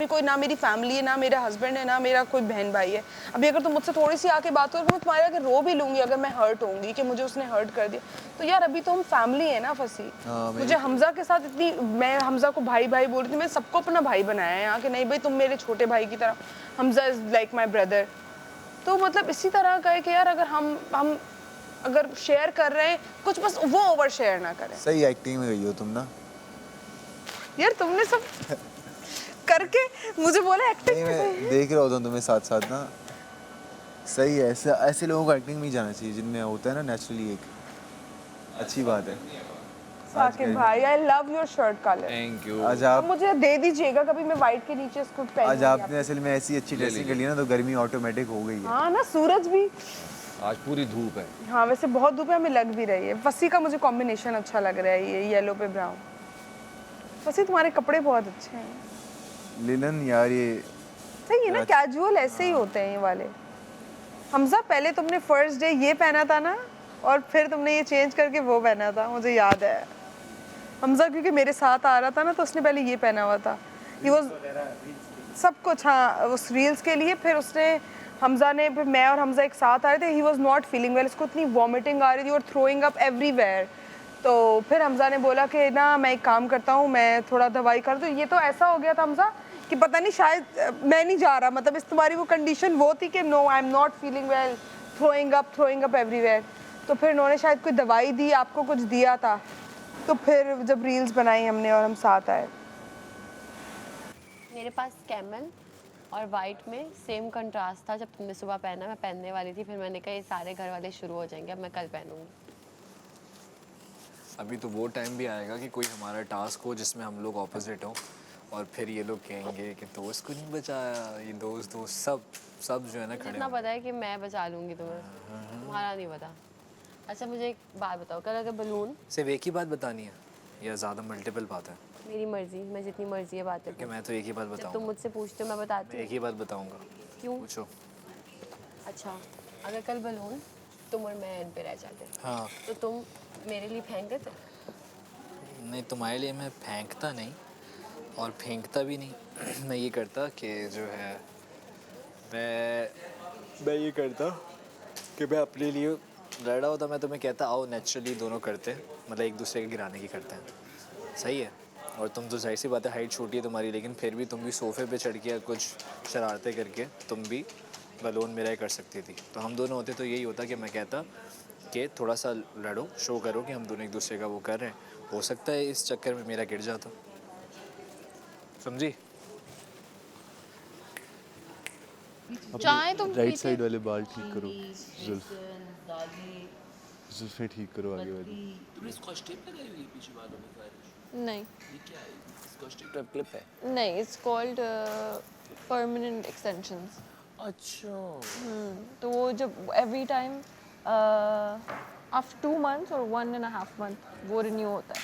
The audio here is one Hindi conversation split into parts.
कोई ना मेरी फैमिली है, ना मेरा हस्बैंड है, ना मेरा कोई बहन भाई है। अभी अगर तुम मुझसे थोड़ी सी आके बात करो तो मैं तुम्हारे आगे रो भी लूँगी अगर मैं हर्ट होंगी कि मुझे उसने हर्ट कर दिया। तो यार अभी तो हम फैमिली है ना फंसी। मुझे हमजा के साथ इतनी, मैं हमजा को भाई भाई बोल रही थी, मैं सबको अपना भाई बनाया है यहाँ कि नहीं भाई तुम मेरे छोटे भाई की तरह, Hamza is like my brother. तो मतलब इसी तरह का है कि यार अगर हम अगर शेयर कर रहे हैं कुछ, बस वो ओवर शेयर ना करें। सही एक्टिंग में गई हो तुम ना यार तुमने सब करके मुझे बोला एक्टिंग नहीं, में मैं गई। देख रहा होता हूँ तुम्हें साथ साथ ना। सही है, ऐसे ऐसे लोगों को एक्टिंग में ही जाना चाहिए जिनमें होता है ना नेचुरली। एक अच्छी बात है। साकिब भाई I love your shirt colour. Thank you. आज अब आप मुझे दे दीजिएगा कभी, मैं व्हाइट के नीचे इसको आज पहनूंगी आपने असल में ऐसी अच्छी ड्रेसिंग कर ली ना तो गर्मी ऑटोमेटिक हो गई है। हाँ ना, सूरज भी। आज पूरी धूप है। हाँ वैसे बहुत धूप है, हमें लग भी रही है। वसी का मुझे कॉम्बिनेशन अच्छा लग रहा है, ये येलो पे ब्राउन। वसी तुम्हारे कपड़े बहुत अच्छे हैं। लिनन यार ये सही है ना, कैजुअल ऐसे ही होते हैं ये वाले। हमजा पहले तुमने फर्स्ट डे ये पहना था ना, और फिर तुमने ये चेंज करके वो पहना था, मुझे याद है। हमजा क्योंकि मेरे साथ आ रहा था ना तो उसने पहले ये पहना हुआ था। ये वो सब कुछ, हाँ उस रील्स के लिए। फिर उसने हमजा ने, फिर मैं और हमजा एक साथ आ रहे थे। He was not feeling well, इसको इतनी वॉमिटिंग आ रही थी और थ्रोइंग अप एवरीवेयर। तो फिर हमजा ने बोला कि ना मैं एक काम करता हूँ, मैं थोड़ा दवाई कर दूँ। ये तो ऐसा हो गया था हमजा कि पता नहीं, शायद मैं नहीं जा रहा, मतलब इस तुम्हारी वो कंडीशन वो थी कि no I am not feeling well, throwing up everywhere. तो फिर उन्होंने शायद कोई दवाई दी, आपको कुछ दिया था। तो फिर जब रील्स बनाई हमने और हम साथ आए। मेरे पास कैमल और वाइट में सेम कंट्रास्ट था। जब तुमने सुबह पहना मैं पहनने वाली थी, फिर मैंने कहा ये सारे घर वाले शुरू हो जाएंगे, अब मैं कल पहनूंगी। अभी तो वो टाइम भी आएगा कि कोई हमारा टास्क हो जिसमें हम लोग ऑपोजिट हों और फिर ये लोग कहेंगे कि दोस्त को नहीं बचाया, ये दोस्त सब जो है ना खड़े इतना होंगे। पता है कि मैं बचा लूंगी तुम्हें, तुम्हारा नहीं पता। अच्छा मुझे एक बात बताओ, कल अगर बलून, सिर्फ एक ही बात बतानी है या ज़्यादा मल्टीपल बात है? मेरी मर्जी, मैं जितनी मर्जी है बातें कि मैं तो एक ही बात जब तुम बताऊंगा। मुझसे पूछते हो मैं बताती मैं एक हूँ। ही बात बताऊंगा। क्यों? पूछो। अच्छा, अगर कल बलून तुम और मैं एंड पे रह जाते हाँ। तो तुम मेरे लिए फेंक देते? नहीं, तुम्हारे लिए मैं फेंकता नहीं और फेंकता भी नहीं। मैं ये करता कि जो है मैं ये करता कि मैं अपने लिए लड़ा होता, मैं तुम्हें कहता आओ नेचुरली दोनों करते हैं, मतलब एक दूसरे के गिराने की करते हैं। सही है। और तुम तो जाहिर सी बात है हाइट छोटी है तुम्हारी, लेकिन फिर भी तुम भी सोफ़े पे चढ़ के कुछ शरारतें करके तुम भी बलून मेरा ही कर सकती थी। तो हम दोनों होते तो यही होता कि मैं कहता कि थोड़ा सा लड़ो, शो करो कि हम दोनों एक दूसरे का वो कर रहे हैं। हो सकता है इस चक्कर में मेरा गिर जाता। समझी? चाय तुम राइट पीते? साइड वाले बाल ठीक करो, जुल्फे ठीक करो आगे वाली। नहीं क्लिप है। नहीं, इट्स कॉल्ड परमानेंट एक्सटेंशंस। अच्छा। तो वो जब एवरी टाइम आफ्टर 2 months और 1.5 month वो रिन्यू होता है।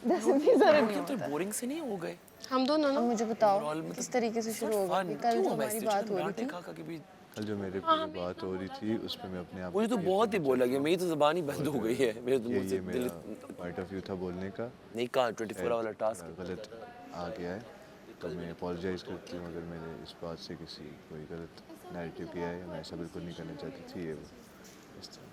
जैसे वीजा रिन्यू होता है। बोरिंग से नहीं हो गए? हम दोनों अब ना मुझे बताओ किस तरीके से शुरू होगा? कल जो हमारी बात हो रही थी, कल जो मेरे पे बात हो रही थी उस पे मैं अपने आप मुझे तो बहुत ही बोला गया, मेरी तो ज़बान ही बंद हो गई है। मेरे तो मुझसे ये दिल मेरा पॉइंट ऑफ व्यू था बोलने का। नहीं कहा 24 वाला टास्क। गलत आ गया है तो मैं अपोलोजाइज़ करती हूँ अगर मैंने इस बात से किसी कोई गलत नैरेटिव किया है। मैं ऐसा बिल्कुल नहीं करना चाहती थी। ये वो इस तरह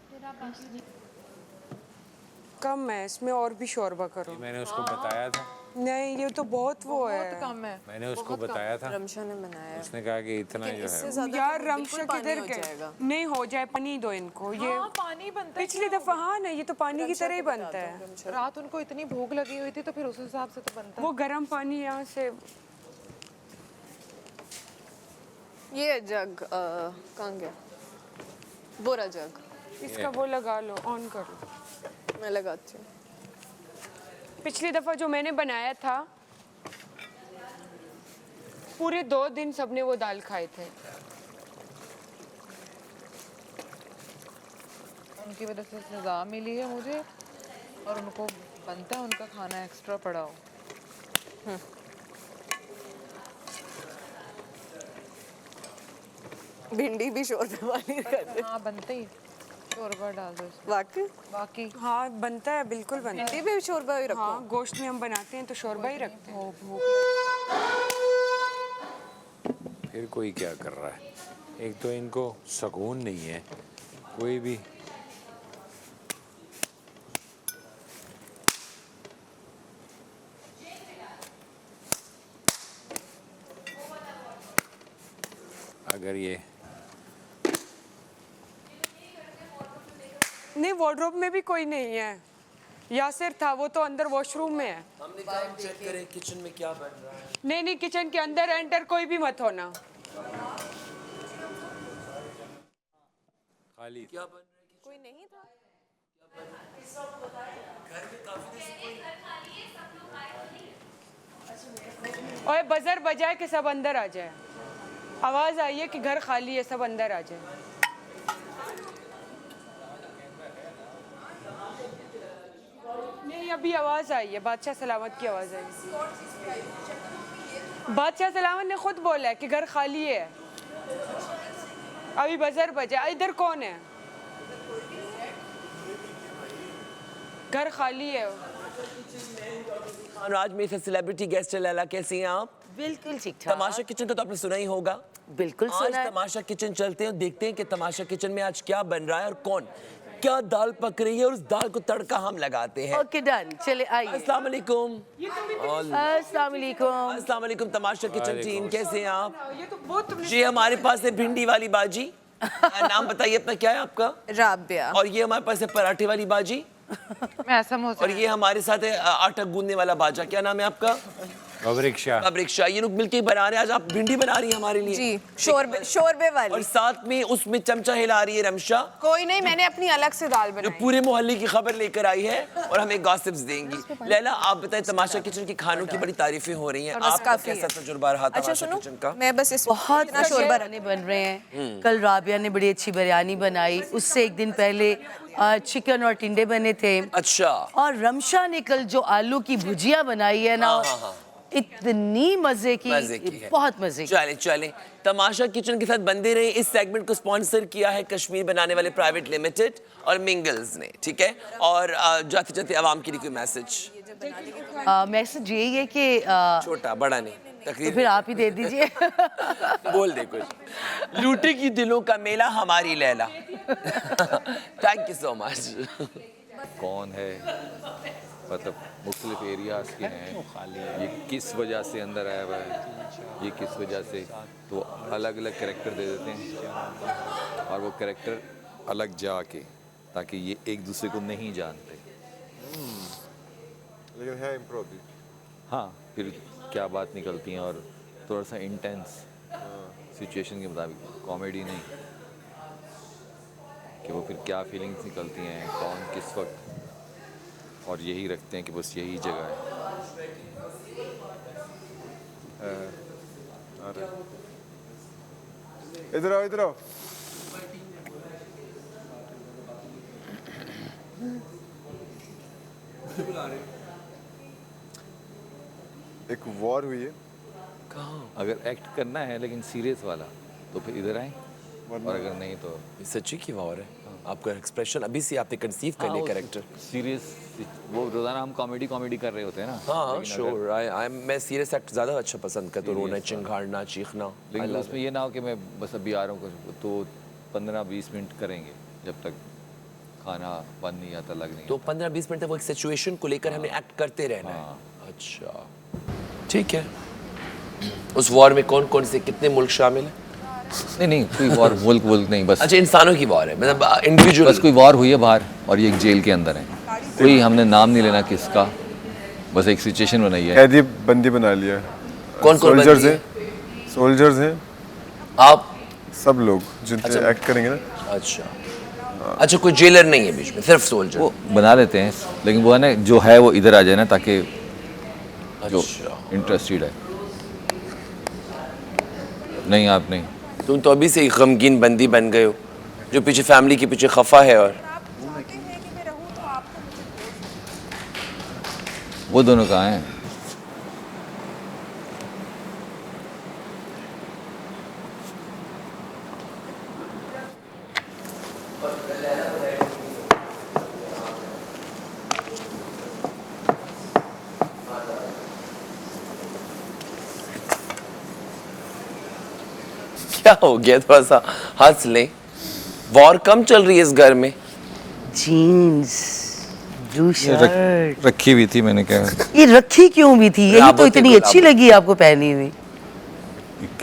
कम है इसमें, और भी शोरबा करो। मैंने उसको बताया था। नहीं ये तो बहुत वो है, बहुत कम है। मैंने उसको बताया था। रमशा ने बनाया है। उसने कहा कि इतना जो है यार रमशा किधर के नहीं हो जाए, पानी दो इनको। ये पानी बनता है पिछली दफा, हाँ ना, ये तो पानी की तरह ही बनता है। रात उनको इतनी भूख लगी हुई थी तो फिर उस हिसाब से तो बनता वो गर्म पानी यहाँ से। ये जग कहाँ गया? बोरा जग इसका वो लगा लो, ऑन कर लो। मैं लगाती हूँ। पिछली दफा जो मैंने बनाया था पूरे 2 दिन सबने वो दाल खाए थे। उनकी वजह से सजा मिली है मुझे, और उनको बनता है उनका खाना एक्स्ट्रा पड़ा हो। भिंडी भी शोरबे वाली करते। हाँ बनते ही, शोरबा डाल दो इसमें। वाकई बाकी हाँ बनता है, बिल्कुल बनता है। भिंडी भी शोरबा ही रखो। हाँ गोश्त में हम बनाते हैं तो शोरबा ही रखते हैं। भूख फिर कोई क्या कर रहा है? एक तो इनको सुकून नहीं है कोई भी। अगर ये नहीं, वार्डरोब में भी कोई नहीं है। यासिर था, वो तो अंदर वॉशरूम में है। हमने कहा चेक करें किचन में क्या बन रहा है। नहीं नहीं, किचन के अंदर एंटर कोई भी मत होना। खाली क्या बन रहा है? कोई नहीं था। और बजर बजाए कि सब अंदर आ जाए। आवाज आई है कि घर खाली है, सब अंदर आ जाए। नहीं, अभी आवाज आई है, बादशाह सलामत की आवाज आई। बादशाह सलामत ने खुद बोला है कि घर खाली है। अभी बजर बजा। इधर कौन है? घर खाली है। और आज मेरे साथ सेलिब्रिटी गेस्ट है लैला, कैसी हैं आप? बिल्कुल ठीक ठाक। तमाशा किचन का तो आपने सुना ही होगा। बिल्कुल आज सुना है। तमाशा किचन चलते हैं और देखते हैं कि तमाशा किचन में आज क्या बन रहा है और कौन क्या दाल पक रही है और उस दाल को तड़का हम लगाते हैं। ओके डन, चले आइए। अस्सलाम वालेकुम। अस्सलाम वालेकुम। अस्सलाम वालेकुम तमाशा किचन टीम, कैसे हैं आप? ये तो बहुत तुमने जी हमारे पास है भिंडी वाली बाजी। नाम बताइए अपना, क्या है आपका? राबिया। और ये हमारे पास है पराठे वाली बाजी। मैं ऐसा हो और ये हमारे साथ है आटा गूंदने वाला बाजा। क्या नाम है आपका? अब रिक्शा। अब रिक्शा। ये लोग मिलके बना रहे हैं। आज आप भिंडी बना रही हैं हमारे लिए। जी, शोरबे वाली। और साथ में उसमें चमचा हिला रही है रमशा, कोई नहीं, मैंने अपनी अलग से दाल जो बनाई। पूरे मोहल्ले की खबर लेकर आई है और हमें गॉसिप्स देंगी। लैला आप बताएं, तमाशा किचन की खानों की बड़ी तारीफें हो रही हैं, आपका कैसा तजुर्बा रहा अच्छा तमाशा सुनो, किचन का? मैं बस इस बहुत इतना शोरबा खाने बन रहे हैं। कल राबिया ने बड़ी अच्छी बिरयानी बनाई, उससे एक दिन पहले चिकन और टिंडे बने थे। अच्छा। और रमशा ने कल जो आलू की भुजिया बनाई है ना, इतनी मजे की है। बहुत मजे की। चले चले तमाशा किचन के साथ बंदे रहे। इस सेगमेंट को स्पॉन्सर किया है कश्मीर बनाने वाले प्राइवेट लिमिटेड और मिंगल्स ने, ठीक है। और जाते जाते आवाम के लिए कोई मैसेज? मैसेज यही है कि छोटा बड़ा नहीं, तो तकरीर फिर आप ही दे दीजिए। बोल दे कुछ। लूटेगी दिलों का मेला हमारी Laila. Thank you so much. कौन है, मतलब मुख्तलिफ एरियाज़ के हैं, ये किस वजह से अंदर आया हुआ है, ये किस वजह से, तो अलग अलग कैरेक्टर दे देते हैं और वो कैरेक्टर अलग जाके, ताकि ये एक दूसरे को नहीं जानते। लेकिन है इम्प्रोव भी। हाँ, फिर क्या बात निकलती हैं और थोड़ा सा इंटेंस सिचुएशन के मुताबिक, कॉमेडी नहीं कि वो फिर क्या फीलिंग्स निकलती हैं, कौन किस वक्त, और यही रखते हैं कि बस यही जगह है। इधर आओ, इधर आओ। एक वॉर हुई है। अगर एक्ट करना है लेकिन सीरियस वाला तो फिर इधर आए, और अगर नहीं तो सच्ची की वॉर है। आपका एक्सप्रेशन अभी से आपने कंसीव कर लिया कैरेक्टर। सीरियस, वो रोजाना हम कॉमेडी कर रहे होते हैं ना। हाँ श्योर, मैं सीरियस एक्ट ज़्यादा अच्छा पसंद करता हूँ, रोना चिंगाड़ना चीखना। लेकिन उसमें ये ना हो कि मैं बस अभी आ रहा हूँ तो 15-20 मिनट करेंगे जब तक खाना बन नहीं आता, लग नहीं तो 15-20 मिनट तक वो एक सिचुएशन को लेकर हमें एक्ट करते रहना है। अच्छा ठीक है। उस वॉर में कौन कौन से कितने मुल्क शामिल हैं? नहीं कोई वॉर मुल्क नहीं, बस अच्छा इंसानों की वॉर है, मतलब इंडिविजुअल। बस कोई वॉर हुई है बाहर और ये एक जेल के अंदर है, कोई हमने नाम नहीं लेना किसका, बस एक सिचुएशन बनाई है। कैदी बंदी बना लिया। कौन सोल्जर्स हैं, सोल्जर्स हैं आप सब लोग जिनसे एक्ट करेंगे ना। अच्छा कोई जेलर नहीं है बीच में, सिर्फ सोल्जर। वो बना लेते हैं, लेकिन वो है ना जो है वो इधर आ जाए ना, ताकि जो इंटरेस्टेड है। नहीं आप नहीं, तुम तो अभी से ही गमगीन बंदी बन गए हो, जो पीछे फैमिली के पीछे खफा है। और वो दोनों कहाँ हैं? क्या हो गया, थोड़ा सा हंस ले। वॉर कम चल रही है इस घर में। जीन्स, ब्लू शर्ट रखी हुई थी, मैंने कहा ये रखी क्यों भी थी? यही तो इतनी अच्छी लगी आपको पहनी हुई।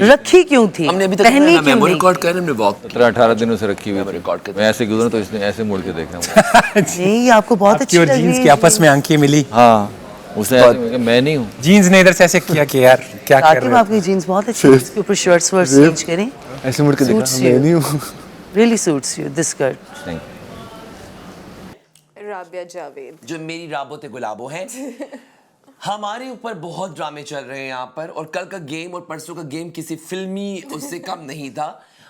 रखी क्यों थी? हमने अभी तक पहनी क्यों मेमोरी नहीं? रिकॉर्ड कर, हमने वॉक 17-18 दिनों से रखी हुई थी। रिकॉर्ड कर। मैं ऐसे गुजरा तो इसने ऐसे मुड़ के देखा मुझे। नहीं, ये आपको बहुत अच्छी लग रही जीन्स है। की आपस में आंखें मिली। हाँ, उसने ऐसे कहा, मैं नहीं हूँ। जीन्स ने इधर से ऐसे किया कि यार क्या कर ताकि रहे हो। आपकी जीन्स बहुत अच्छी है, इसके ऊपर शर्ट्स वर्ट्स चेंज करें। ऐसे मुड़ के देखा, Suits मैं you. नहीं हूँ। Really suits you this skirt. Thank Rabia Javed. जो मेरी राबोते गुलाबो है। हमारे ऊपर बहुत ड्रामे चल रहे हैं यहाँ पर, और कल का गेम और परसों का गेम किसी फिल्मी उससे कम नहीं था।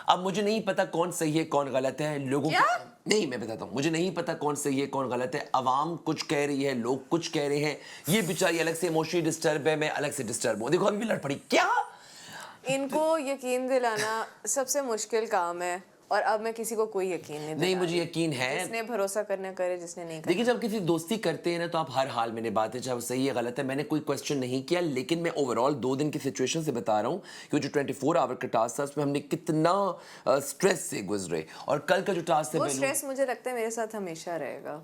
अब मुझे नहीं पता कौन सही है कौन गलत है। लोगों नहीं, मैं बताता हूँ, मुझे नहीं पता कौन सही है कौन गलत है। अवाम कुछ कह रही है, लोग कुछ कह रहे हैं। ये बेचारी अलग से इमोशनली डिस्टर्ब है, मैं अलग से डिस्टर्ब हूँ। देखो अभी भी लड़ पड़ी क्या। इनको यकीन दिलाना सबसे मुश्किल काम है, और अब मैं किसी को कोई यकीन नहीं नहीं, मुझे यकीन है। जिसने भरोसा करना करे, जिसने नहीं करना। देखिए जब किसी दोस्ती करते हैं ना तो आप हर हाल में निभाते, चाहे वो सही है गलत है। मैंने कोई क्वेश्चन नहीं किया, लेकिन मैं ओवरऑल 2 दिन की सिचुएशन से बता रहा हूँ कि जो 24 आवर का टास्क था उसमें हमने कितना स्ट्रेस से गुजरे, और कल का जो टास्क था वो स्ट्रेस मुझे लगता है मेरे साथ हमेशा रहेगा।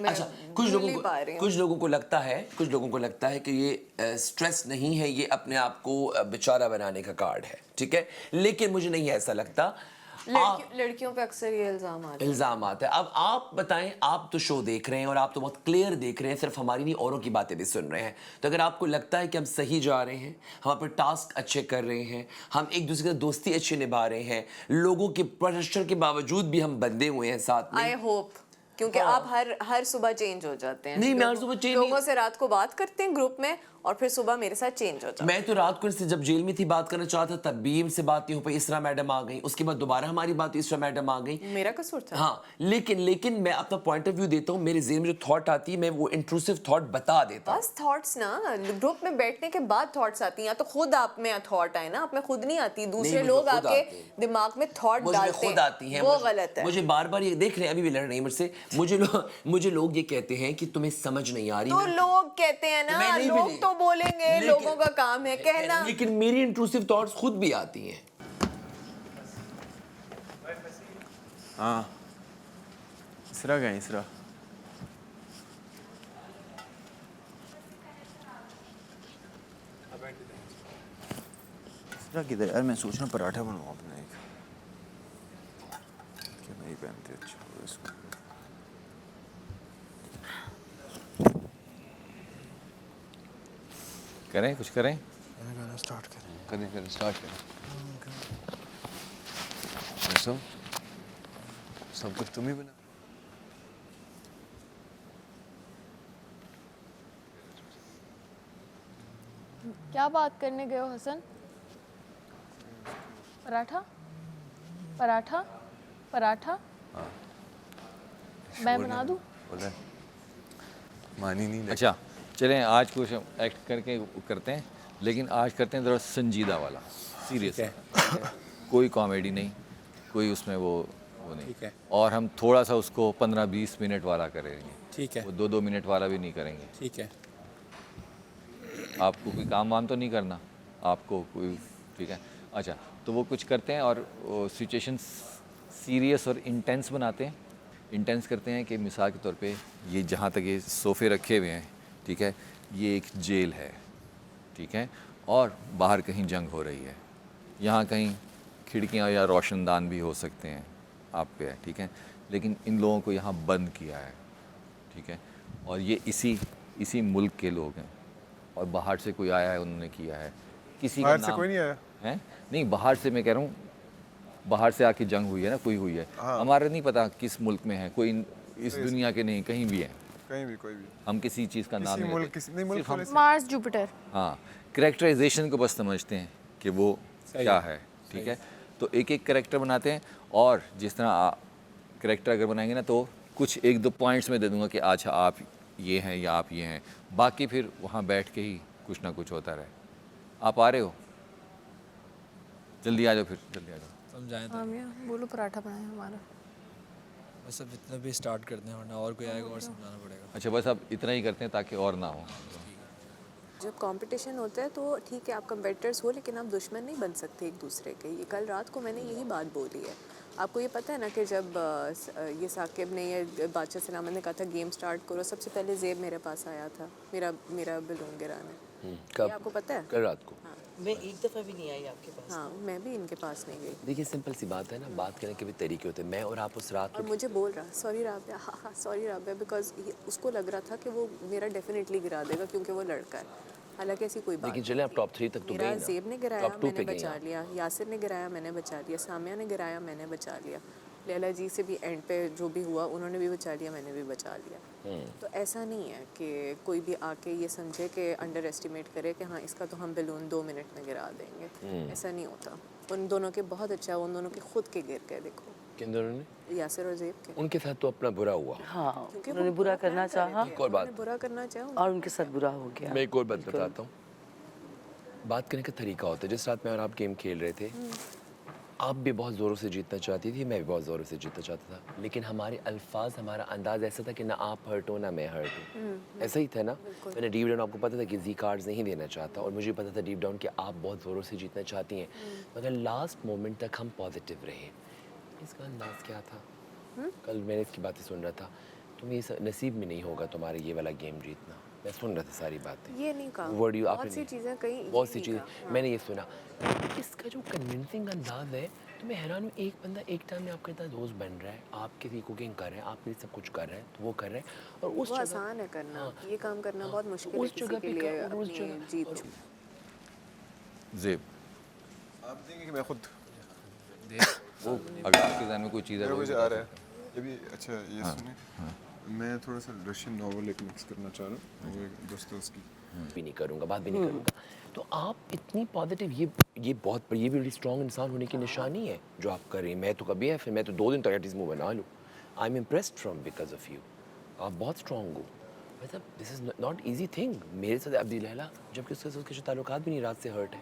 अच्छा, कुछ लोगों को लगता है कि ये स्ट्रेस नहीं है, ये अपने आप को बेचारा बनाने का कार्ड है, ठीक है। लेकिन मुझे नहीं ऐसा लगता। लड़कियों पे अक्सर ये इल्जाम आता है। अब आप बताएं, आप तो शो देख रहे हैं और आप तो बहुत क्लियर देख रहे हैं, सिर्फ हमारी नहीं औरों की बातें भी सुन रहे हैं। तो अगर आपको लगता है कि हम सही जा रहे हैं, हम अपने टास्क अच्छे कर रहे हैं, हम एक दूसरे की दोस्ती अच्छी निभा रहे हैं, लोगों के प्रेशर के बावजूद भी हम बंधे हुए हैं साथ में। आई होप, क्योंकि आप हर सुबह चेंज हो जाते हैं। नहीं, मैं हर सुबह चेंज लोगों से रात को बात करते हैं ग्रुप में, और फिर सुबह मेरे साथ चेंज हो जाता है। मैं तो रात को इनसे जब जेल में थी बात करना चाहता, तब भी इनसे बात नहीं हो पाई। इसरा मैडम आ गई, उसके बाद दोबारा हमारी बात इसरा मैडम आ गई। मेरा कसूर था। हाँ, लेकिन मैं अपना पॉइंट ऑफ व्यू देता हूँ। मेरे जेहन में जो थॉट आती है, मैं वो इंट्रूसिव थॉट बता देता हूँ। बस थॉट्स ना, ग्रुप में बैठने के बाद थॉट्स आती हैं। या तो खुद आप में थॉट आए ना, आप में खुद नहीं आती, दूसरे लोग आपके दिमाग में थॉट डालते हैं, खुद आती हैं, वो गलत है। मुझे बार-बार ये देख रहे हैं, अभी भी लड़ रही है मुझसे। मुझे लोग ये कहते हैं कि तुम्हें समझ नहीं आ रही। तो लोग कहते हैं ना, लोग तो बोलेंगे, लोगों का काम है कहना। लेकिन मेरी इंट्रूसिव थॉट्स खुद भी आती हैं। हाँ, इसरा गए इसरा। इसरा किधर यार? मैं सोच रहा हूँ पराठा बनवाऊँ अपने एक। क्या नहीं पहनते अच्छा होगा इसको। करें कुछ करें। स्टार्ट करें स्टार्ट करें। सब कुछ तुम ही बना। क्या बात करने गए हो हसन? पराठा पराठा पराठा मैं बना दूं? बोला मानी नहीं। अच्छा चलें, आज कुछ एक्ट करके करते हैं, लेकिन आज करते हैं ज़रा संजीदा वाला, सीरियस। कोई कॉमेडी नहीं, कोई उसमें वो नहीं। ठीक है। और हम थोड़ा सा उसको 15-20 मिनट वाला करेंगे। ठीक है। वो 2-2 मिनट वाला भी नहीं करेंगे। ठीक है। आपको कोई काम वाम तो नहीं करना आपको कोई, ठीक है। अच्छा, तो वो कुछ करते हैं और सिचुएशन सीरियस और इंटेंस बनाते हैं। इंटेंस करते हैं कि मिसाल के तौर पे ये जहाँ तक ये सोफ़े रखे हुए हैं, ठीक है, ये एक जेल है, ठीक है, और बाहर कहीं जंग हो रही है। यहाँ कहीं खिड़कियाँ या रोशनदान भी हो सकते हैं आप पे, ठीक है, लेकिन इन लोगों को यहाँ बंद किया है, ठीक है, और ये इसी मुल्क के लोग हैं, और बाहर से कोई आया है, उन्होंने किया है। किसी का नाम कोई नहीं आया है? नहीं, बाहर से मैं कह रहा हूँ, बाहर से आके जंग हुई है ना, कोई हुई है। हाँ। हमारा नहीं पता किस मुल्क में है, कोई इस दुनिया के नहीं, कहीं भी है, कहीं भी कोई भी। हम किसी चीज़ का नाम नहीं लेते। सिर्फ हम मार्स जुपिटर। हाँ, कैरेक्टराइजेशन को बस समझते हैं कि वो क्या है, ठीक है। तो एक एक कैरेक्टर बनाते हैं, और जिस तरह कैरेक्टर अगर बनाएंगे ना, तो कुछ 1-2 पॉइंट्स में दे दूंगा कि अच्छा आप ये हैं या आप ये हैं, बाकी फिर वहाँ बैठ के ही कुछ ना कुछ होता रहे। आप आ रहे हो? जल्दी आ जाओ, फिर जल्दी आ जाओ। समझाएं तो हाँ भैया, बोलो पराठा बनाए हमारा। बस अब इतना भी स्टार्ट करते हैं, वरना और कोई आएगा और समझाना पड़ेगा। अच्छा, बस अब इतना ही करते हैं ताकि और ना हो। जब कंपटीशन होता है तो ठीक है आप कंपेटिटर्स हो, लेकिन आप दुश्मन नहीं बन सकते एक दूसरे के। ये कल रात को मैंने यही बात बोली है। आपको ये पता है ना कि जब ये साकिब ने ये बादशाह सलामत ने कहा था गेम स्टार्ट करो, सबसे पहले ज़ेब मेरे पास आया था मेरा बलून गिराने। कब? ये आपको पता है? कल रात को। मैं एक दफ़ा भी नहीं आई आपके पास। हाँ, मैं भी इनके पास नहीं गई। देखिए सिंपल सी बात है ना, बात करने के भी तरीके होते हैं। मैं और आप उस रात और को मुझे बोल रहा सॉरी राबिया, हाँ सॉरी राबिया, बिकॉज उसको लग रहा था कि वो मेरा डेफिनेटली गिरा देगा क्योंकि वो लड़का है। हालांकि ऐसी कोई बात लेकिन नहीं चले आप थी। टॉप 3 तक तो मेरा गई ना। ज़ेब ने गिराया, टॉप 2 मैंने पे गई बचा आप। लिया। यासिर ने गिराया, मैंने बचा लिया। सामिया ने गिराया, मैंने बचा लिया। लैला जी से भी एंड पे जो भी हुआ उन्होंने भी बचा लिया, मैंने भी बचा लिया। तो ऐसा नहीं है कि कोई भी आके ये समझे कि अंडर एस्टिमेट करे कि हाँ इसका तो हम बैलून 2 मिनट में गिरा देंगे। ऐसा नहीं होता। उन दोनों के बहुत अच्छा है, उन दोनों के खुद के गिर गए। देखो किन दोनों ने? यासिर और ज़ेब के। उनके साथ तो अपना बुरा हुआ। हाँ, क्योंकि उन्होंने बुरा करना चाहा एक और बात, उन्होंने बुरा करना चाहा। और उनके साथ बुरा हो गया। मैं एक और बात बताता हूँ। बात करने का तरीका होता है। जिस रात मैं और आप गेम खेल रहे थे, आप भी बहुत ज़ोरों से जीतना चाहती थी, मैं भी बहुत ज़ोरों से जीतना चाहता था, लेकिन हमारे अल्फाज, हमारा अंदाज़ ऐसा था कि ना आप हर्ट हो ना मैं हर्ट हूँ। ऐसा ही था ना। मैंने डीप डाउन आपको पता था कि जी कार्ड्स नहीं देना चाहता, और मुझे पता था डीप डाउन कि आप बहुत ज़ोरों से जीतना चाहती हैं, मगर लास्ट मोमेंट तक हम पॉजिटिव रहे। इसका अंदाज़ क्या था? कल मैंने इसकी बातें सुन रहा था, तुम्हें इस नसीब में नहीं होगा तुम्हारे ये वाला गेम जीतना। मैं सुन रहा था सारी बातें। ये नहीं कहा। What do you- बहुत आपने सी नहीं- चीज़ें कहीं बहुत सी चीज़ें मैंने ये सुना। इसका जो कन्विंसिंग अंदाज है, तो मैं हैरान हूँ। एक बंदा एक टाइम में आपके साथ दोस्त बन रहा है, आप किसी कुकिंग कर रहे हैं, आप किसी सब कुछ कर रहे हैं, तो वो कर रहे हैं, और उस वो जगह आसान है करना। ये काम करना बहुत मुश्किल है उस किसी जगह के पे लिए और उस अपनी जगह जीत। ज़ेब आप देंगे कि मैं खुद वो अगर आपके ज़हन में कोई चीज़ है वो मुझे भी आ बता रहा है ये भी अच्छा। ये सुने, मैं थोड़ा सा रशियन नॉवल एक मिक्स करना चाह रहा हूँ, वो एक दोस्तोवस्की भी नहीं करूँगा, बात भी नहीं करूँगा। तो आप इतनी पॉजिटिव, ये बहुत, ये भी बड़ी स्ट्रॉन्ग इंसान होने की निशानी है जो आप कर रही हैं। मैं तो कभी है, फिर मैं तो 2 दिन तक एटलीस्ट मुँह बना लूँ। I am impressed from because of you. आप बहुत स्ट्रॉन्ग हो। मतलब this is not easy thing. मेरे साथ अब्दी लैला, जबकि उसके ताल्लुकात भी नहीं रात से हर्ट है,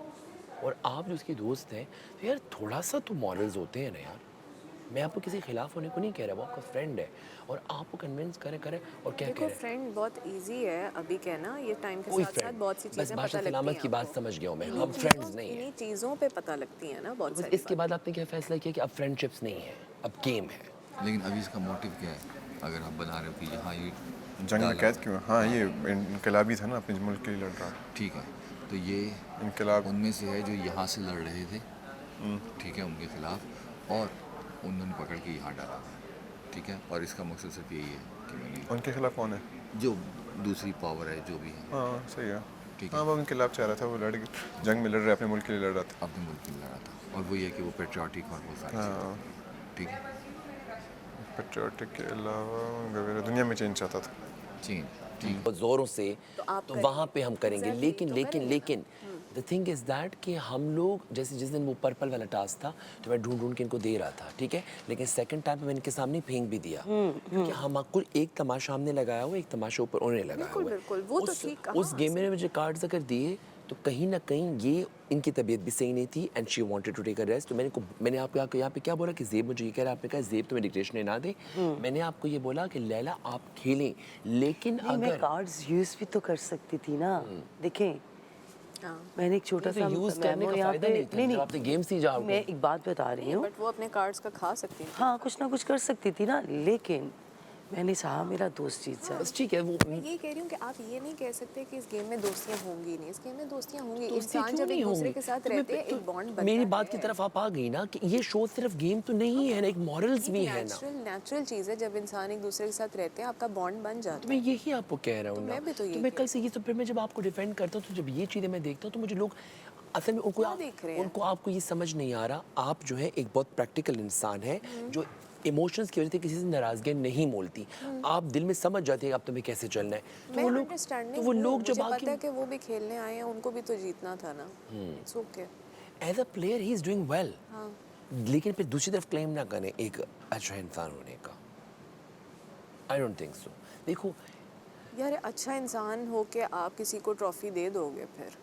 और आप जो उसकी दोस्त हैं, तो यार थोड़ा सा तो मॉरल्स होते हैं ना यार। मैं आपको किसी खिलाफ होने को नहीं कह रहा, वो आपका फ्रेंड है, और आपको कन्विंस करें और क्या देखो कह रहे हैं। फ्रेंड बहुत इजी है अभी कहना, ये टाइम के कोई साथ साथ फ्रेंड, बहुत सी बस चीज़ें बादशाह पता सलामत लगती की हैं बात आपको। समझ गया हूँ मैं। इन्हीं हम चीज़ों- फ्रेंड्स नहीं हैं। इन्हीं चीज़ों पे पता लगती हैं ना बहुत बस सारी इसके बाद आपने क्या फैसला किया कि अब फ्रेंडशिप्स नहीं है, अब गेम है। लेकिन अभी इसका मोटिव क्या है? अगर आप बना रहे हो कि यहाँ ये जंग में कैद क्यों? हाँ, ये इनकलाबी था ना, अपने मुल्क के लिए लड़ रहा। ठीक है, तो ये इनकलाब उनमें से है जो यहाँ से लड़ रहे थे, ठीक है, उनके खिलाफ, और उन्होंने पकड़ के यहाँ डाला, ठीक है। और इसका मकसद सिर्फ यही है कि मैंने उनके खिलाफ कौन है? जो दूसरी पावर है जो भी है, हाँ सही है। ठीक है। हाँ, वो इनकलाब चाह रहा था, वो लड़ जंग में लड़ रहा है, अपने मुल्क के लिए लड़ रहा था। अपने मुल्क में लड़ा था, और वो ये कि वो पेट्रियाटिक और वो सारी हाँ, चीज़ें, ठीक है। पेट्रियाटिक के अलावा वगैरह दुनिया में चेंज चाहता था। चीन, ठीक बहुत ज़ोरों से, आप तो वहाँ पे हम करेंगे। Exactly, लेकिन तो लेकिन करेंगे लेकिन द थिंग इज़ दैट कि हम लोग, जैसे जिस दिन वो पर्पल वाला टास्क था, तो मैं ढूंढ के इनको दे रहा था, ठीक है, लेकिन सेकंड टाइम पे मैंने इनके सामने फेंक भी दिया, क्योंकि हम आपको एक तमाशा हमने लगाया हुआ, एक तमाशा ऊपर उन्होंने लगाया हुआ है। बिल्कुल, वो तो ठीक, उस गेम में मुझे कार्ड्स अगर दिए, तो कहीं ना कहीं ये इनकी तबीयत भी सही नहीं थी, and she wanted to take a rest. तो मैंने आपको यहाँ पे क्या बोला कि ज़ेब मुझे ये कह रहा है, आपने कहा ज़ेब तुम्हें डिक्टेशन ना दे। मैंने आपको ये बोला कि लैला आप खेलें, लेकिन नहीं, मैं अगर कार्ड्स यूज़ भी तो कर सकती थी ना। देखें, मैंने एक छोटा सा यूज़ करने का यहाँ फायदा पे नहीं था, जब आपने गेम सी जाओगे। मैं एक बात बता रही हूँ। बट वो अपने कार्ड्स का खा सकती थी। हाँ, कुछ ना कुछ कर सकती थी ना, लेकिन मैंने चाहा मेरा दोस्त जीत जाए। बस ठीक है, वो मैं ये कह रही हूँ कि आप ये नहीं कह सकते कि इस गेम में दोस्तियाँ होंगी नहीं। इस गेम में दोस्तियाँ होंगी। दोस्ती इंसान क्यों जब नहीं एक दूसरे होंगी? के साथ तो मैं- रहते हैं, तो एक बॉन्ड बनता मेरी बात है। की तरफ आप आ गई ना कि ये शो सिर्फ गेम तो नहीं है ना, एक मॉरल्स भी है ना। नेचुरल चीज़ है, जब इंसान एक दूसरे के साथ रहते हैं आपका बॉन्ड बन तो जाता मैं यही आपको कह रहा हूँ तो ना। मैं भी तो यही मैं कह कल से ये, तो फिर मैं जब आपको डिफेंड करता हूँ, तो जब ये चीज़ें मैं देखता हूँ, तो मुझे लोग असल में क्या देख रहे हैं? उनको आपको ये समझ नहीं आ रहा। आप जो है एक बहुत प्रैक्टिकल इंसान है, जो इमोशंस की वजह से किसी से नाराजगी नहीं मोलती। आप दिल में समझ जाती है अब तुम्हें कैसे चलना है। मैं वो लोग, अंडरस्टैंडिंग तो वो लोग मुझे जब पता आके है कि वो भी खेलने आए हैं, उनको भी तो जीतना था ना। It's okay. As a player he is doing well, हाँ, लेकिन फिर दूसरी तरफ क्लेम ना करें एक अच्छा इंसान होने का। I don't think so. देखो, यार अच्छा इंसान हो के आप किसी को ट्रॉफी दे दोगे फिर?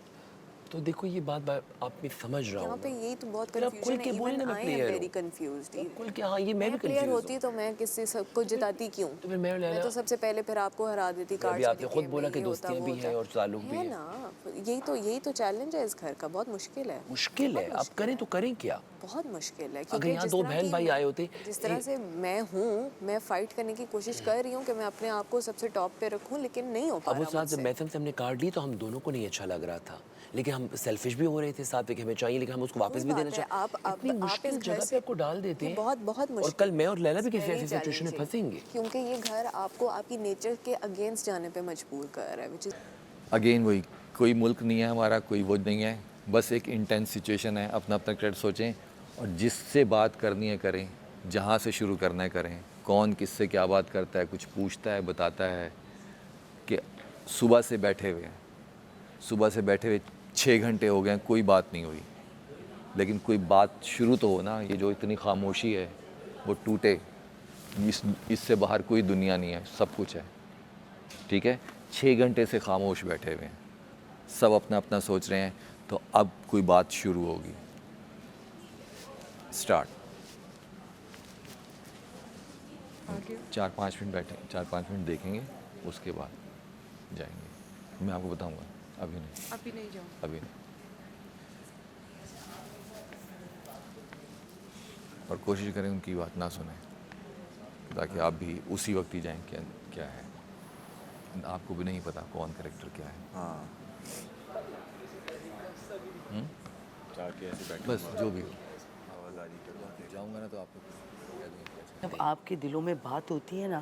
तो देखो ये बात आप में समझ रहा यहाँ हूँ पे यही तो बहुत फिर आप खुल कंफ्यूजन के है। बोले ना इवन मैं आई एम प्लेयर वेरी हूँ कंफ्यूज्ड। खुल के हाँ ये मैं भी प्लेयर कंफ्यूज होती तो मैं किससे सबको जिताती क्यों? तो फिर मैं मैं तो सबसे पहले फिर आपको हरा देती कार्ड अभी आपने खुद बोला कि दोस्तियाँ भी हैं और ताल्लुक भी है हैं ना। यही तो चैलेंज है इस घर का। बहुत मुश्किल है। मुश्किल है अब करें तो करें क्या बहुत मुश्किल है। अगर यहाँ दो बहन भाई आए होते जिस तरह से मैं हूँ, मैं फाइट करने की कोशिश कर रही हूँ कि मैं अपने आप को सबसे टॉप पे रखूँ, लेकिन नहीं हो पा अब वो रहा साथ जब मुझसे। मैथम से हमने कार्ड ली तो हम दोनों को नहीं अच्छा लग रहा था लेकिन हम सेल्फिश भी हो रहे थे साथ में कि हमें चाहिए लेकिन हम उसको वापस भी देना चाहते आप इतनी मुश्किल जगह पे आपको डाल देते हैं बहुत बहुत और मुश्किल। कल मैं और लैला भी किसी Very ऐसी सिचुएशन में challenging। फंसेंगे क्योंकि ये घर आपको आपकी नेचर के अगेंस्ट जाने पे मजबूर कर रहा है which is अगेन वही, कोई मुल्क नहीं है हमारा, कोई वो नहीं है, बस एक इंटेंस सिचुएशन है। अपना अपना क्रेडिट सोचें और जिससे बात करनी है करें, जहाँ से शुरू करना है करें। कौन किससे क्या बात करता है, कुछ पूछता है, बताता है कि सुबह से बैठे हुए 6 घंटे हो गए कोई बात नहीं हुई, लेकिन कोई बात शुरू तो हो ना। ये जो इतनी खामोशी है वो टूटे, इससे बाहर कोई दुनिया नहीं है, सब कुछ है, ठीक है। 6 घंटे से खामोश बैठे हुए हैं, सब अपना अपना सोच रहे हैं, तो अब कोई बात शुरू होगी। स्टार्ट। 4-5 मिनट बैठे, 4-5 मिनट देखेंगे, उसके बाद जाएंगे। मैं आपको बताऊंगा, अभी नहीं जाऊँ। अभी नहीं। और कोशिश करें उनकी बात ना सुने, ताकि आप भी उसी वक्त ही जाएं क्या है। आपको भी नहीं पता कौन कैरेक्टर क्या है। हाँ जाके ऐसे बैठ बस जो भी हो, जाऊंगा ना तो आपको जब आपके दिलों में बात होती है ना,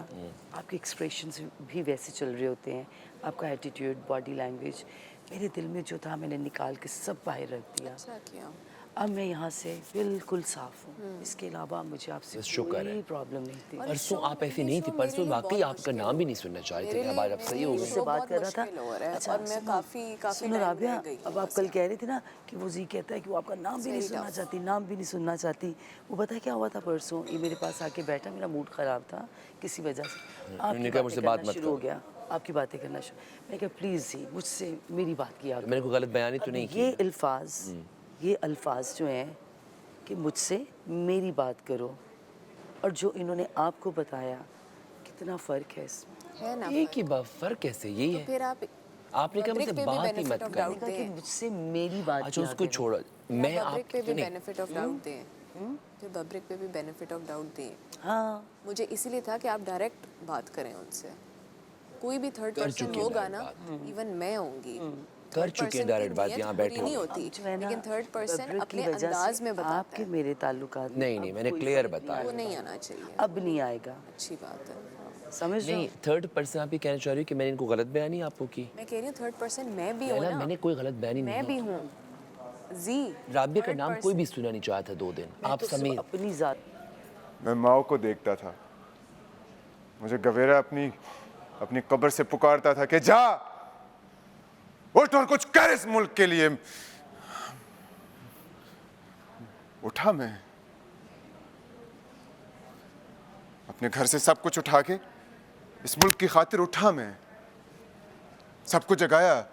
आपके एक्सप्रेशंस भी वैसे चल रहे होते हैं, आपका एटीट्यूड, बॉडी लैंग्वेज। मेरे दिल में जो था मैंने निकाल के सब बाहर रख दिया। अच्छा किया। अब मैं यहाँ से बिल्कुल साफ हूँ। इसके अलावा मुझे आपसे कोई प्रॉब्लम नहीं थी। परसों आप ऐसी नहीं थी, परसों वाकई आपका नाम भी नहीं सुनना चाहते थे। अब आज आप सही हो गए। मुझसे बात कर रहा था। अच्छा, और मैं काफी सुनो राबिया, अब आप कल कह रही थी ना कि वो जी कहता है कि वो आपका नाम भी नहीं सुनना चाहती, नाम भी नहीं सुनना चाहती। वो पता है क्या हुआ था परसों? ये मेरे पास आके बैठा, मेरा मूड ख़राब था किसी वजह से। आपकी मुझसे बात मत शुरू हो गया, आपकी बातें करना शुरू। मैं कहा प्लीज़ जी मुझसे मेरी बात किया। मैंने कोई गलत बयानी तो नहीं की। ये अल्फाज जो हैं कि मुझसे मेरी बात करो, और जो इन्होंने आपको बताया, कितना फ़र्क है इसमें। है ना एक ही बात, फ़र्क कैसे? यही है। फिर आपने कहा मुझसे बात ही मत करो। कि मुझसे मेरी बात अच्छा उसको छोड़ो, मैं बब्रिक पे भी नहीं बेनिफिट ऑफ डाउट दें। फिर बब्रिक पे भी बेनिफिट ऑफ डाउट दें। हाँ, मुझे इसीलिए था कि आप डायरेक्ट बात करें उनसे। कोई भी थर्ड कर पर्सन चुके होगा हैं ना, इवन मैं होंगी, कर चुके हैं डायरेक्ट बात, यहाँ बैठे नहीं हो। होती, जो है ना, लेकिन थर्ड पर्सन बब्रिक अपने की वजह अंदाज से में बताता आपके है। मेरे ताल्लुकात में नहीं अब मैंने कोई क्लियर फर्क नहीं बताया। वो नहीं आना चाहिए। अब नहीं आएगा। अच्छी बात है। समझ रहे नहीं, हो? थर्ड पर्सन आप ये कहना चाह रही हो कि मैंने इनको गलत बयानी आपको की? मैं कह रही हूँ थर्ड पर्सन मैं भी हूँ लैला, ना। मैंने कोई गलत बयानी मैं नहीं भी हूँ। जी राबिया का नाम कोई भी सुनना नहीं चाहता 2 दिन, मैं आप तो सिर्फ समेत। अपनी जात मैं माओ को देखता था, मुझे गवेरा अपनी कब्र से पुकारता था कि जा उठ और कुछ कर इस मुल्क के लिए। उठा मैं अपने घर से सब कुछ उठा के इस मुल्क की खातिर उठा मैं, सबको जगाया,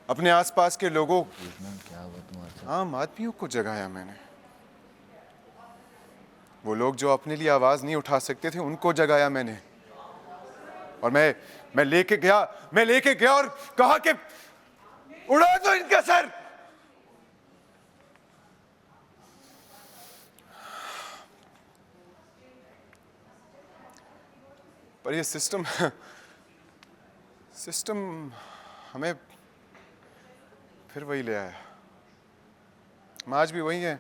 अपने आसपास के लोगों, आम आदमियों को जगाया मैंने। वो लोग जो अपने लिए आवाज नहीं उठा सकते थे उनको जगाया मैंने। और मैं लेके गया और कहा कि उड़ा दो इनका सर। पर ये सिस्टम हमें फिर वही ले आया। हम आज भी वही हैं।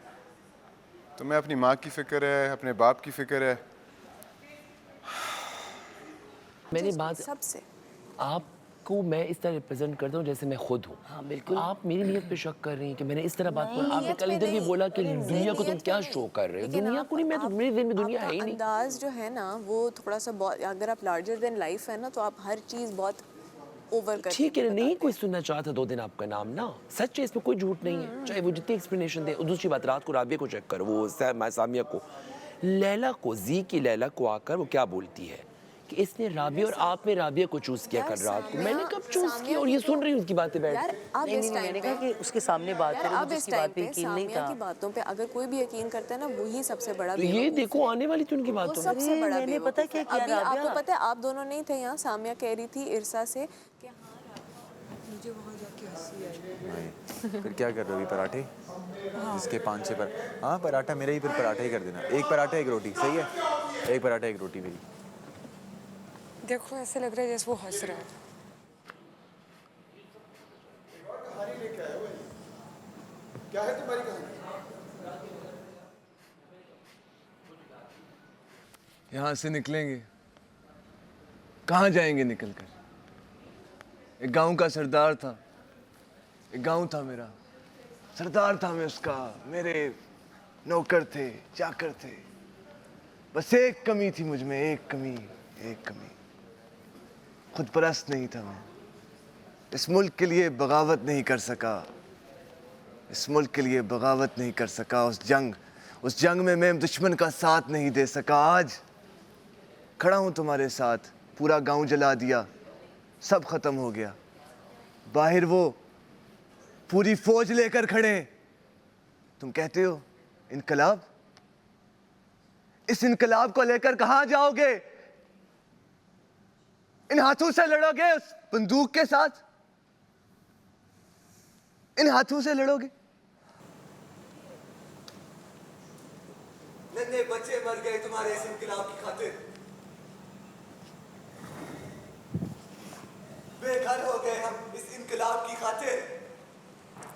तुम्हें अपनी माँ की फिक्र है, अपने बाप की फिक्र है। मैंने बात सबसे आपको मैं इस तरह रिप्रेजेंट करता हूँ जैसे मैं खुद हूँ। हाँ बिल्कुल। आप मेरी नीयत पे शक कर रही हैं कि मैंने इस तरह बात बोला। आपने कल इधर भी बोला कि दुनिया को तुम क्या शो कर रहे हो। दुनिया को नहीं, मैं तो मेरे दिल में दुनिया है ही नहीं। अंदाज जो है ना वो थोड़ा सा बहुत, अगर आप लार्जर देन लाइफ है ना तो आप हर चीज़ बहुत ओवर कर। ठीक है, नहीं कोई सुनना चाहता 2 दिन आपका नाम ना, सच है, इसमें कोई झूठ नहीं है, चाहे वो जितनी एक्सप्लेनेशन दे। और दूसरी बात, रात को राबिया को चेक करो, वो सामिया को, लैला को, जी की लैला को आकर वो क्या बोलती है कि इसने राबिया और आप में राबिया को चूज किया कल रात को। मैंने कब चूज किया और ये सुन रही हूँ उसकी बातें बैठ यार अब नहीं इस नहीं टाइम मैंने पे कहा कि उसके सामने बात यार करें, अब मुझे इस उसकी टाइम बात पे पे यकीन नहीं सामिया था। की बातों पे अगर कोई भी यकीन करता है ना वही सबसे बड़ा तो ये बेवकूफ देखो आने वाली थी उनकी वो बातों में। सबसे बड़ा मैंने बेवकूफ पता क्या है। किया अभी राबिया? आपको पता है आप दोनों नहीं थे यहाँ, सामिया कह रही थी इरसा से कि मुझे वहाँ जाके हंसी आई। भाई फिर क्या कर रहे हो अभी? पराठे जिसके 5-6 पर, हाँ पराठा मेरा ही, फिर पराठा ही कर देना। एक पराठा एक रोटी, सही है? एक पराठा एक रोटी मेरी। देखो ऐसे लग रहा है जैसे वो हंस रहा है। क्या है तुम्हारी कहानी? यहाँ से निकलेंगे, कहाँ जाएंगे निकलकर? एक गांव का सरदार था, एक गांव था मेरा, सरदार था मैं उसका, मेरे नौकर थे, चाकर थे। बस एक कमी थी मुझ में, एक कमी। खुद परस्त नहीं था मैं। इस मुल्क के लिए बगावत नहीं कर सका, इस मुल्क के लिए बगावत नहीं कर सका। उस जंग में मैं दुश्मन का साथ नहीं दे सका। आज खड़ा हूं तुम्हारे साथ, पूरा गांव जला दिया, सब खत्म हो गया। बाहर वो पूरी फौज लेकर खड़े, तुम कहते हो इनकलाब? इस इनकलाब को लेकर कहां जाओगे? इन हाथों से लड़ोगे उस बंदूक के साथ? इन हाथों से लड़ोगे? नन्हे बच्चे मर गए तुम्हारे इस इनकलाब की खातिर, बेघर हो गए हम इस इनकलाब की खातिर।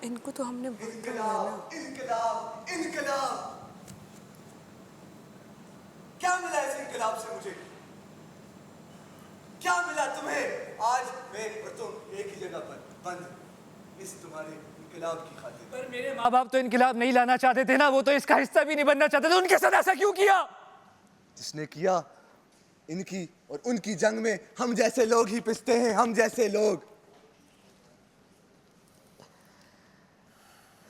इनको तो हमने इनकलाब, इनकलाब, इनकलाब। क्या मिला इस इनकलाब से मुझे? क्या मिला तुम्हें? आज मैं और तुम एक ही जगह पर बंद इस तुम्हारे इनकलाब की खातिर। पर मेरे माँ बाप तो इनकलाब नहीं लाना चाहते थे ना, वो तो इसका हिस्सा भी नहीं बनना चाहते थे। उनके साथ ऐसा क्यों किया? जिसने किया, इनकी और उनकी जंग में हम जैसे लोग ही पिसते हैं, हम जैसे लोग।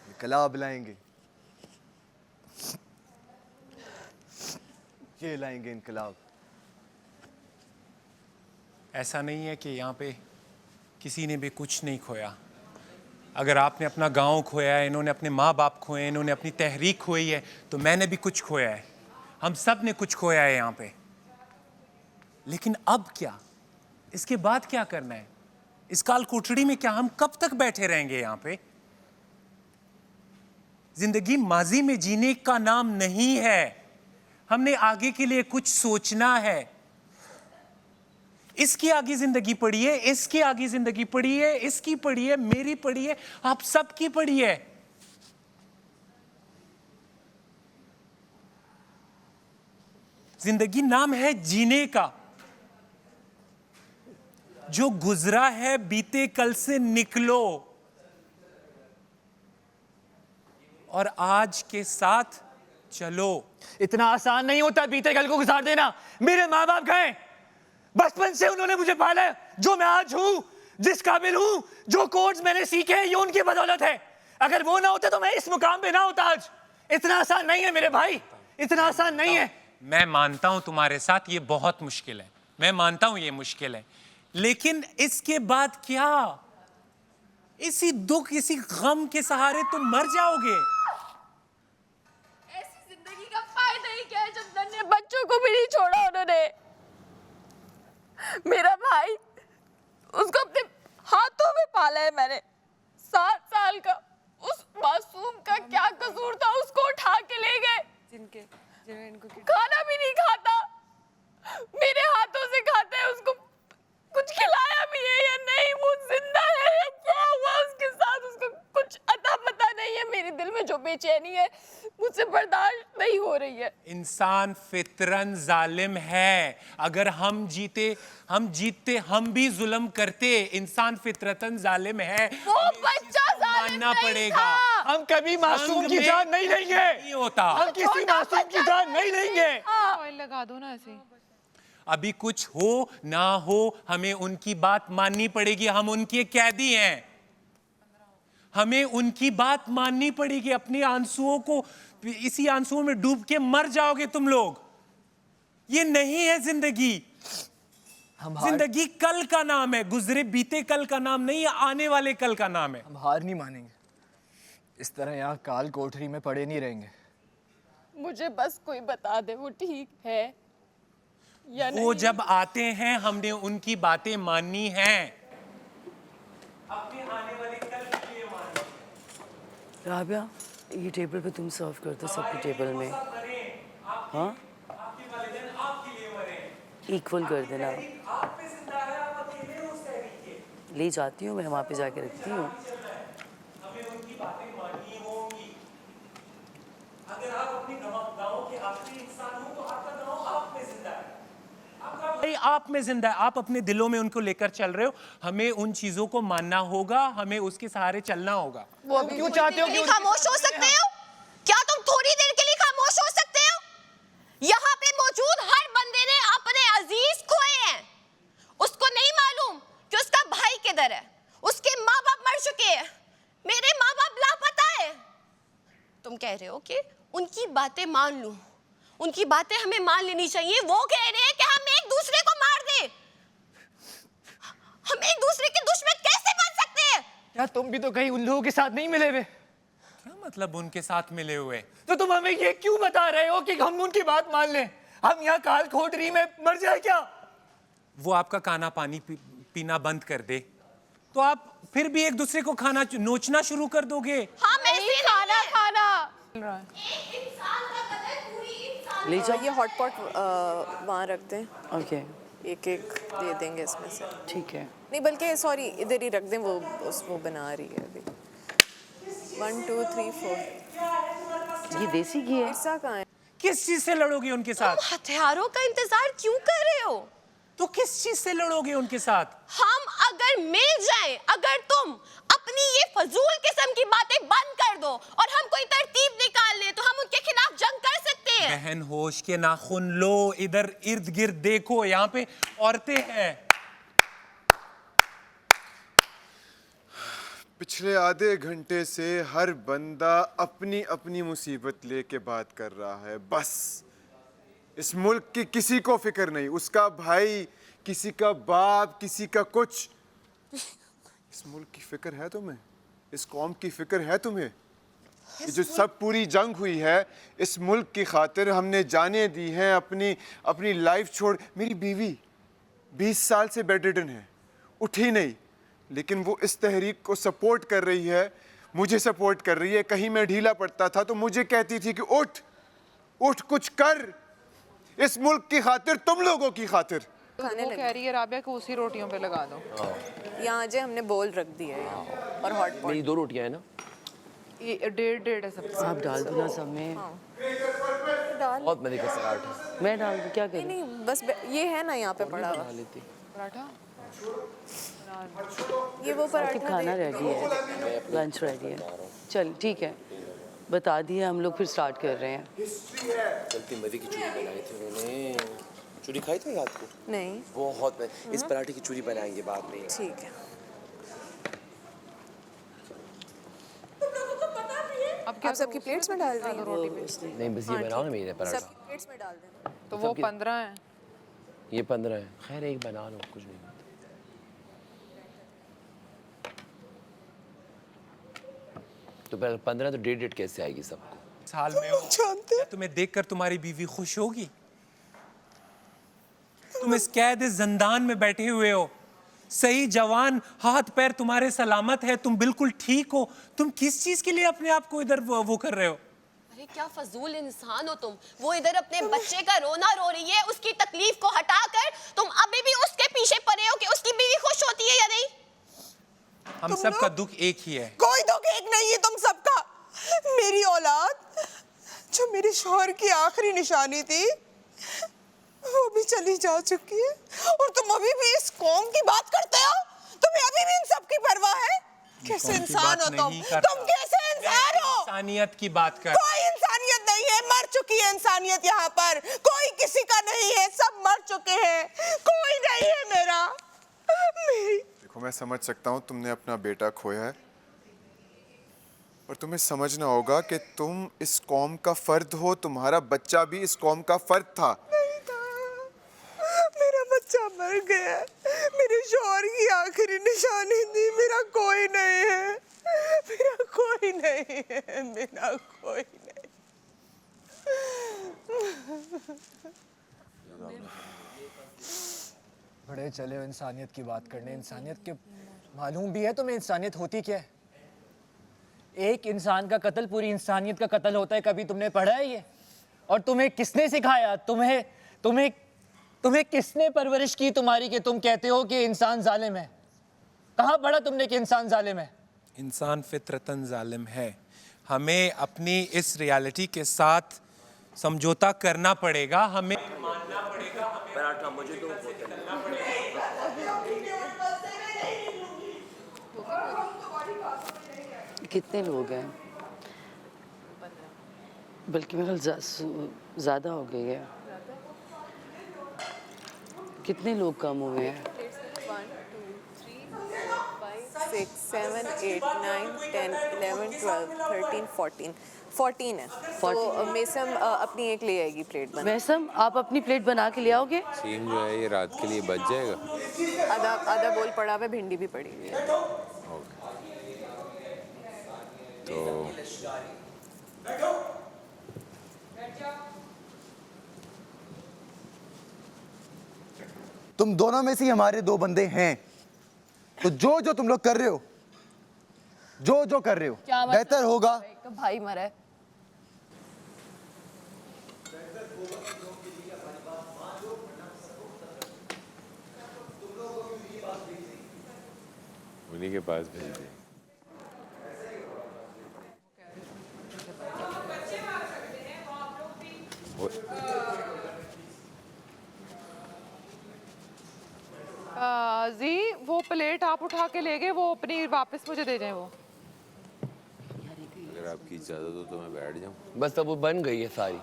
इनकलाब लाएंगे, ये लाएंगे इनकलाब। ऐसा नहीं है कि यहाँ पे किसी ने भी कुछ नहीं खोया। अगर आपने अपना गांव खोया है, इन्होंने अपने माँ बाप खोए, इन्होंने अपनी तहरीक खोई है, तो मैंने भी कुछ खोया है। हम सब ने कुछ खोया है यहाँ पे। लेकिन अब क्या? इसके बाद क्या करना है? इस काल कोठड़ी में क्या हम कब तक बैठे रहेंगे यहाँ पे? जिंदगी माजी में जीने का नाम नहीं है। हमने आगे के लिए कुछ सोचना है। इसकी आगे जिंदगी पड़ी है, इसकी आगे जिंदगी पड़ी है, इसकी पड़ी है, मेरी पड़ी है, आप सबकी पड़ी है। जिंदगी नाम है जीने का। जो गुजरा है बीते कल से निकलो और आज के साथ चलो। इतना आसान नहीं होता बीते कल को गुजार देना। मेरे माँ बाप गए, बचपन से उन्होंने मुझे पाला है। जो मैं आज हूं, जिस काबिल हूं, जो कोर्स मैंने सीखे हैं, ये उनकी बदौलत है। अगर वो ना होते तो मैं इस मुकाम पे ना होता आज। इतना आसान नहीं है मेरे भाई, इतना आसान नहीं है। मैं मानता हूं तुम्हारे साथ ये बहुत मुश्किल है, मैं मानता हूं ये मुश्किल है, लेकिन इसके बाद क्या? इसी दुख, इसी गम के सहारे तुम मर जाओगे। ऐसी जिंदगी का फायदा ही क्या है जब नन्हे बच्चों को भी नहीं छोड़ा उन्होंने। मेरा भाई, उसको अपने हाथों में पाला है मैंने। 7 साल का उस मासूम का क्या कसूर था? उसको उठा के ले गए। जिन्होंने इनको खाना भी नहीं खाता, मेरे हाथों से खाता है। उसको कुछ खिलाया भी है या नहीं? वो जिंदा है या क्या हुआ उसके साथ? उसको कुछ अता पता नहीं है। मेरे दिल में जो बेचैनी है मुझसे बर्दाश्त नहीं हो रही है। इंसान फितरन जालिम है। अगर हम जीते हम भी जुल्म करते। इंसान फितरतन जालिम है। वो बच्चा जालिम मानना नहीं पड़ेगा। था। हम कभी मासूम की जान नहीं लेंगे। नहीं होता। हम किसी मासूम की जान नहीं लेंगे। ऑयल लगा दो ना ऐसे। अभी कुछ हो ना हो, हमें उनकी बात माननी पड़ेगी। हम उनके कैदी हैं, हमें उनकी बात माननी पड़ेगी। अपने आंसुओं को, इसी आंसुओं में डूब के मर जाओगे तुम लोग। ये नहीं है जिंदगी। जिंदगी कल का नाम है, गुजरे बीते कल का नाम नहीं, आने वाले कल का नाम है। हम हार नहीं मानेंगे, इस तरह यहाँ काल कोठरी में पड़े नहीं रहेंगे। मुझे बस कोई बता दे वो ठीक है या नहीं। वो जब आते हैं हमने उनकी बातें माननी हैं, अपने आने वाले कल के लिए माननी। राबिया, ये टेबल पे तुम सर्व कर दो सबके टेबल में। हाँ, इक्वल कर देना। ले जाती हूँ मैं, वहाँ पे जाके रखती हूँ। भाई आप में जिंदा है, आप अपने दिलों में उनको लेकर चल रहे हो, हमें उन चीजों को मानना होगा, हमें उसके सहारे चलना होगा। वो क्यों चाहते हो कि खामोश हो सकते हो? क्या तुम थोड़ी देर के लिए खामोश हो सकते हो? यहाँ पे मौजूद हर बंदे ने अपने अजीज खोए हैं। उसको नहीं मालूम कि उसका भाई किधर है, उसके माँ बाप मर चुके हैं, मेरे माँ बाप लापता है। तुम कह रहे हो कि उनकी बातें मान लूं, उनकी बातें हमें मान लेनी चाहिए। वो कह रहे हैं कि हम एक दूसरे को मार दें। हम एक दूसरे के दुश्मन कैसे बन सकते हैं? क्या तुम भी तो कहीं उन लोगों के साथ नहीं मिले हुए? क्या मतलब उनके साथ मिले हुए? तो तुम हमें ये क्यों बता रहे हो कि हम उनकी बात मान लें? हम यहाँ काल कोठरी में मर जाए क्या? वो आपका खाना पानी पीना बंद कर दे तो आप फिर भी एक दूसरे को खाना नोचना शुरू कर दोगे। हाँ, मैं खाना ले जाओ, ये हॉट पॉट वहाँ रखते हैं। ओके, एक एक दे देंगे इसमें से। ठीक है। नहीं बल्कि सॉरी इधर ही रख दें, वो बना रही है अभी। 1 2 3 4। ये देसी घी है। ऐसा कहाँ है? किस चीज से लड़ोगे उनके साथ? तुम हथियारों का इंतजार क्यों कर रहे हो? तो किस चीज से लड़ोगे उनके साथ? हम अगर मिल जाएं, अगर तुम अपनी ये फजूल किस्म की बातें बंद कर दो और हम कोई तरतीब निकाल लें तो हम उनके खिलाफ जंग कर सकते हैं। बहन होश के नाखून लो, इधर इर्द गिर्द देखो, यहाँ पे औरतें हैं। पिछले आधे घंटे से हर बंदा अपनी अपनी मुसीबत लेके बात कर रहा है। बस इस मुल्क की किसी को फिक्र नहीं, उसका भाई, किसी का बाप, किसी का कुछ। इस मुल्क की फिक्र है तुम्हें? इस कौम की फिक्र है तुम्हें? ये जो सब पूरी जंग हुई है, इस मुल्क की खातिर हमने जाने दी हैं, अपनी लाइफ छोड़। मेरी बीवी 20 साल से बेड रिडन है, उठी नहीं, लेकिन वो इस तहरीक को सपोर्ट कर रही है, मुझे सपोर्ट कर रही है। कहीं मैं ढीला पड़ता था तो मुझे कहती थी कि उठ उठ, कुछ कर, इस मुल्क की खातिर, तुम लोगों की खातिर। वो कह रही है राबिया को उसी रोटियों पे लगा दो। यहाँ जे हमने बोल रख दिया है यहाँ, और हॉट पॉट। मेरी 2 रोटियां है ना, ये 1.5 है सबसे। आप डाल दो ना सब में। डाल। बहुत मजे का सलाद है। मैं डाल दूं, क्या करूं? नहीं बस ये है ना यहाँ पे पड़ा हुआ। पराठा ये वो आपके पराठा खाना रेडी है, लंच रेडी है। चल ठीक है, बता दिया, हम लोग फिर स्टार्ट कर रहे हैं। चलती मजे की चूरी बनाई थी उन्होंने। चूरी खाई थी रात को? नहीं। बहुत इस पराठे की चूरी बनाएंगे बाद में। ठीक है। आप सबकी प्लेट्स में डाल रही हैं रोटी पे? नहीं, बस ये बनाओ ना मेरे पराठा। सबकी प्लेट्स में डाल देना। तो वो 15 है, ये 15 है। खैर एक बना लो, कुछ नहीं। तो 15 तो 1.5 कैसे आएगी सबको? साल में हो, तुम्हें देखकर तुम्हारी बीवी खुश होगी? तुम इस कैद ज़िंदान में बैठे हुए हो, सही जवान, हाथ पैर तुम्हारे सलामत है, तुम बिल्कुल ठीक हो, तुम किस चीज के लिए अपने आप को इधर वो कर रहे हो? अरे क्या फजूल इंसान हो तुम। वो इधर अपने बच्चे का रोना रो रही है, उसकी तकलीफ को हटाकर तुम अभी भी उसके पीछे पड़े हो कि उसकी बीवी खुश होती है या नहीं। हम सबका दुख एक ही है। कोई दुख एक नहीं है तुम सबका। मेरी औलाद जो मेरे शौहर की आखिरी निशानी थी वो भी चली जा चुकी है, और तुम अभी भी इस कौम की बात करते हो? तुम्हें अभी भी इन सब की परवाह है? कैसे इंसान हो तुम? तुम कैसे इंसान हो? इंसानियत की बात कर। कोई इंसानियत नहीं है, मर चुकी है इंसानियत यहाँ पर। कोई किसी का नहीं है, सब मर चुके हैं, कोई नहीं है मेरा। मेरी देखो, मैं समझ सकता हूँ तुमने अपना बेटा खोया है, पर तुम्हें समझना होगा कि तुम इस कौम का फर्द हो, तुम्हारा बच्चा भी इस कौम का फर्द था। मेरा बच्चा बच्चा मर गया, मेरे शौहर की आखिरी निशानी थी, मेरा कोई नहीं है, मेरा कोई नहीं है, मेरा कोई नहीं। बड़े चले हो इंसानियत की बात करने। इंसानियत के मालूम भी है तुम्हें इंसानियत होती क्या है? एक इंसान का कत्ल पूरी इंसानियत का कत्ल होता है। कभी तुमने पढ़ा है ये? और तुम्हें किसने सिखाया? तुम्हें तुम्हें तुम्हें किसने परवरिश की तुम्हारी कि तुम कहते हो कि इंसान जालिम है? कहाँ पढ़ा तुमने कि इंसान जालिम है? इंसान फितरतन जालिम है। हमें अपनी इस रियलिटी के साथ समझौता करना पड़ेगा, हमें मानना पड़ेगा। पराठा मुझे तो कितने लोग हैं? बल्कि मेरा ज़्यादा हो गई है। कितने लोग कम हुए हैं? 6, 7, 8, 9, 10, 11, 12, 13, 14 है। तो मेसम अपनी एक ले आएगी प्लेट बना। मैसम, आप अपनी प्लेट बना के ले आओगे? सीम जो है ये रात के लिए बच जाएगा। आधा बोल पड़ा हुआ है, भिंडी भी पड़ी हुई है। तो तुम दोनों में से हमारे दो बंदे हैं, तो जो जो तुम लोग कर रहे हो, जो जो कर रहे हो, बेहतर होगा। तो भाई मरा है। उन्हीं के पास भेज दे। जी वो प्लेट आप उठा के ले गए, वो अपनी वापस मुझे दे दें। वो अगर आपकी इजाजत हो तो मैं बैठ जाऊं। बस अब वो बन गई है सारी।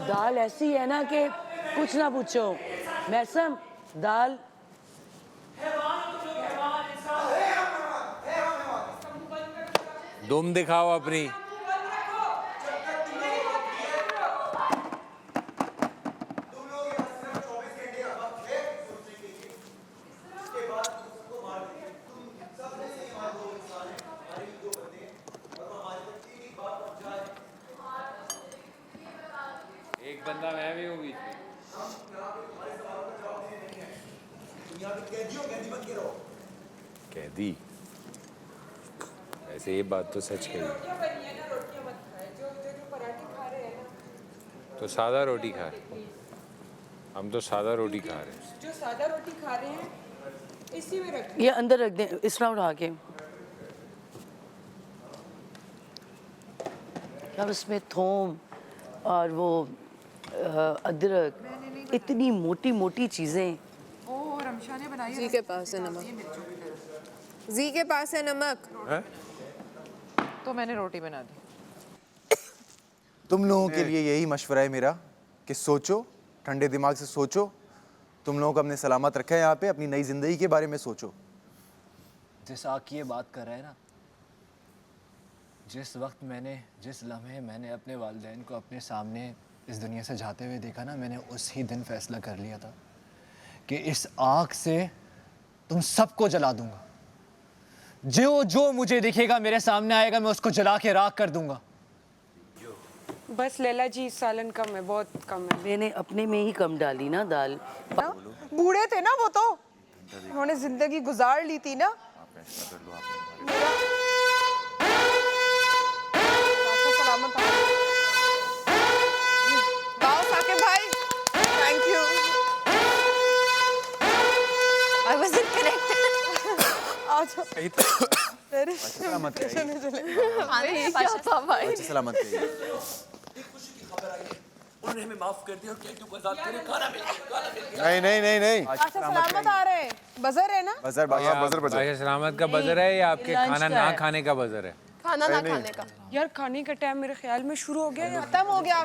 दाल ऐसी है ना कि कुछ ना पूछो। मैसम, दाल दुम दिखाओ अपनी। एक बंदा मैं भी हूँ बीच में। कैदी? ऐसे ये बात तो सच कही। तो सादा रोटी खा रहे, हम तो सादा रोटी खा रहे हैं। जो सादा रोटी खा रहे हैं इसी में रखिए। ये अंदर रख दें, इस तरह उठा के। अब इसमें थोम और वो अदरक, इतनी मोटी मोटी चीज़ें। ओ रमशा ने बनाई। जी के पास है नमक। जी के पास है नमक। तो मैंने रोटी बना दी। तुम लोगों के लिए यही मशवरा है मेरा कि सोचो, ठंडे दिमाग से सोचो। तुम लोगों को हमने सलामत रखा है यहाँ पे, अपनी नई ज़िंदगी के बारे में सोचो। जिस आग की ये बात कर रहे हैं ना, जिस वक्त मैंने, जिस लम्हे मैंने अपने वालिदैन को अपने सामने इस दुनिया से जाते हुए देखा ना, मैंने उसी दिन फैसला कर लिया था कि इस आग से तुम सबको जला दूंगा। जो जो मुझे दिखेगा, मेरे सामने आएगा, मैं उसको जला के राख कर दूंगा। बस लैला जी सालन कम है, बहुत कम है। मैंने अपने में ही कम डाली ना दाल। बूढ़े थे ना वो, तो उन्होंने जिंदगी गुजार ली थी ना। सलामत गाओ साकिब भाई, thank you. I wasn't correct. आज तेरे सलामत रहिए। क्या था भाई? सलामत रहिए। उन्होंने हमें माफ कर दिया और कैटू को आजाद करे। खाना मिल गया। नहीं नहीं नहीं नहीं। अच्छा सलामत आ रहे हैं। बजर है ना? Buzzer buzzer buzzer. बादशाह सलामत का बजर है या आपके खाना ना खाने का बजर है? खाना ना खाने का। यार खाने का टाइम मेरे ख्याल में शुरू हो गया। खत्म हो गया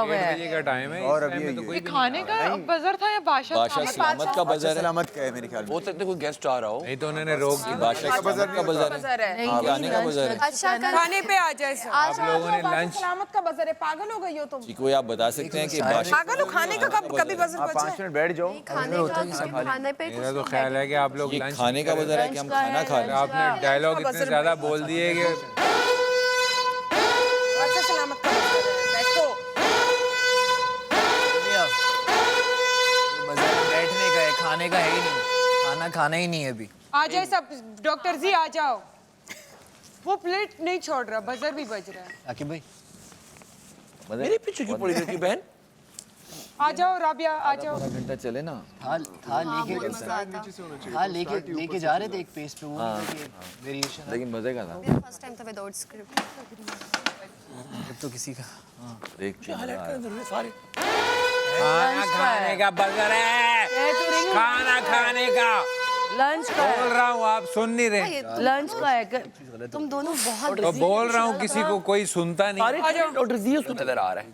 बजे का टाइम है और इस टाइम अभी में तो कोई ये खाने का बजर था या बादशाह बादशाह सलामत का बजर है। सलामत का है मेरे ख्याल में। हो सकता है कोई गेस्ट आ रहा हो। नहीं तो उन्होंने रोक दी। बादशाह सलामत का बजर है। खाने का बजर है। अच्छा खाने पे आ जाए सब। आप लोगों ने लंच सलामत का बजर है, पागल हो गई हो तुम। जी कोई आप बता सकते हैं कि बादशाह पागल हो, खाने का कभी बजर आप बचा 5 मिनट बैठ जाओ। खाने पे मेरा तो ख्याल है कि आप लोग ये लंच खाने का बजर है कि हम खाना खा रहे हैं। आपने डायलॉग इतने ज्यादा बोल दिए कि अच्छा सलामत का बजर है, बैठो। बजर बैठने का है, खाने का है ही नहीं। खाना खाना ही नहीं है अभी। आ जाए सब, डॉक्टर जी आ जाओ। वो प्लेट नहीं छोड़ रहा, बजर भी बज रहा है। आकिब भाई मेरे पीछे क्यों पड़ी रहती बहन? आ जाओ राबिया, आ जाओ। आधा घंटा चले ना। था लेके जा रहे थे एक पेज पे वो वेरिएशन, लेकिन मजे का था। फर्स्ट टाइम था विदाउट स्क्रिप्ट। जब तो किसी का देख खाना खाने का बजर है, खाना खाने का लंच का बोल रहा हूँ, आप सुन नहीं रहे। लंच का है। तुम दोनों बहुत तो बोल रहा हूँ, किसी को कोई सुनता नहीं। डॉक्टर जी उसको नजर आ रहा है।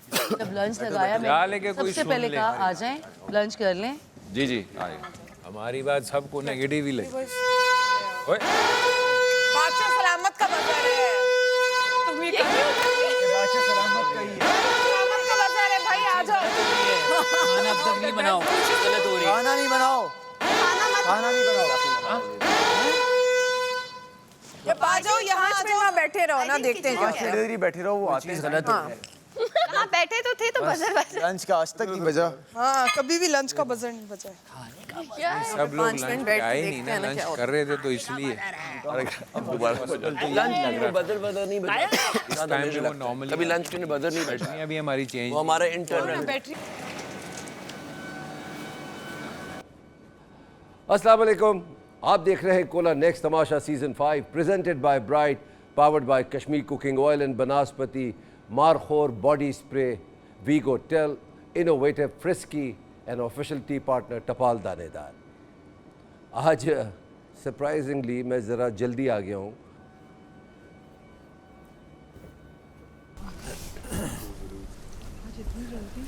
जब लंच लगाया जा लेके मैंने कोई सबसे सुन पहले ले। कहा आ जाएं लंच कर लें। जी जी आए। हमारी बात सबको नेगेटिव ही लगी। ओए, बादशाह सलामत का बजर है। तुम ये सलामत का बजर है भाई, आ जाओ। खाना अब तक नहीं बनाओ, गलत हो रही है। खाना नहीं बनाओ, खाना नहीं बनाओ। आ जाओ यहाँ, आ जाओ, बैठे रहो ना, देखते हैं क्या थोड़ी देर ही बैठे रहो, वो आते हैं। गलत हो रही है। हाँ बैठे तो थे तो बजर बजा। लंच का आज तक नहीं बजा। हाँ, कभी भी लंच का बजर नहीं बजा है। सब लोग लंच पे आए नहीं ना, लंच कर रहे थे तो इसलिए। अब दोबारा लंच में बजर नहीं बजा। इस टाइम पे वो नॉर्मली कभी लंच के लिए बजर नहीं बजा। बैठनी अभी हमारी चेंज। वो हमारा इंटरनल। अस्सलाम वालेकुम, आप देख रहे हैं cola next Tamasha season 5 presented by Bright, powered by Kashmir cooking oil and Banaspati, Markhor body spray, वीगो टेल, innovative Frisky and official tea partner Tapal Danedar. आज सरप्राइजिंगली मैं ज़रा जल्दी आ गया हूँ।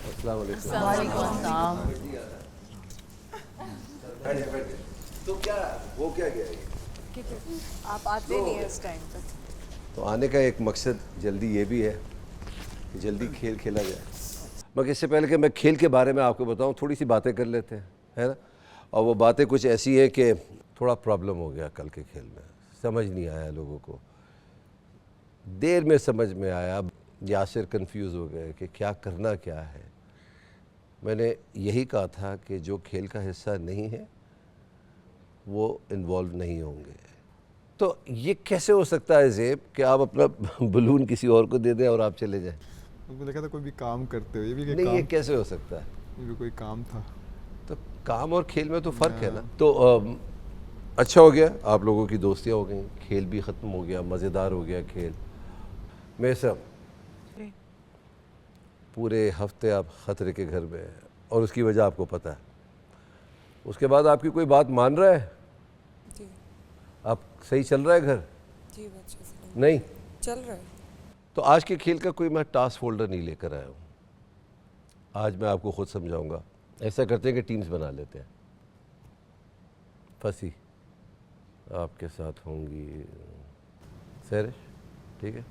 अस्सलाम वालेकुम। तो क्या वो क्या गया? आप आते नहीं है इस टाइम तक। तो आने का एक मकसद जल्दी ये भी है कि जल्दी खेल खेला जाए। मगर इससे पहले कि मैं खेल के बारे में आपको बताऊं, थोड़ी सी बातें कर लेते हैं, है ना। और वो बातें कुछ ऐसी हैं कि थोड़ा प्रॉब्लम हो गया कल के खेल में, समझ नहीं आया लोगों को, देर में समझ में आया। यासिर कंफ्यूज हो गए कि क्या करना क्या है। मैंने यही कहा था कि जो खेल का हिस्सा नहीं है वो इन्वॉल्व नहीं होंगे। तो ये कैसे हो सकता है ज़ेब कि आप अपना बलून किसी और को दे दें और आप चले जाएं? मुझे लगा था कोई भी काम करते हो, ये भी नहीं, काम, ये कैसे हो सकता है? ये भी कोई काम था। तो काम और खेल में तो फ़र्क है ना। तो अच्छा हो गया, आप लोगों की दोस्तियाँ हो गई, खेल भी ख़त्म हो गया, मज़ेदार हो गया खेल। मैं सब पूरे हफ्ते आप ख़तरे के घर में हैं और उसकी वजह आपको पता है। उसके बाद आपकी कोई बात मान रहा है? आप सही चल रहा है घर? जी बच्चे से नहीं चल रहा है। तो आज के खेल का कोई मैं टास्क फोल्डर नहीं लेकर आया हूँ। आज मैं आपको खुद समझाऊंगा। ऐसा करते हैं कि टीम्स बना लेते हैं। फंसी आपके साथ होंगी, सैरिश ठीक है,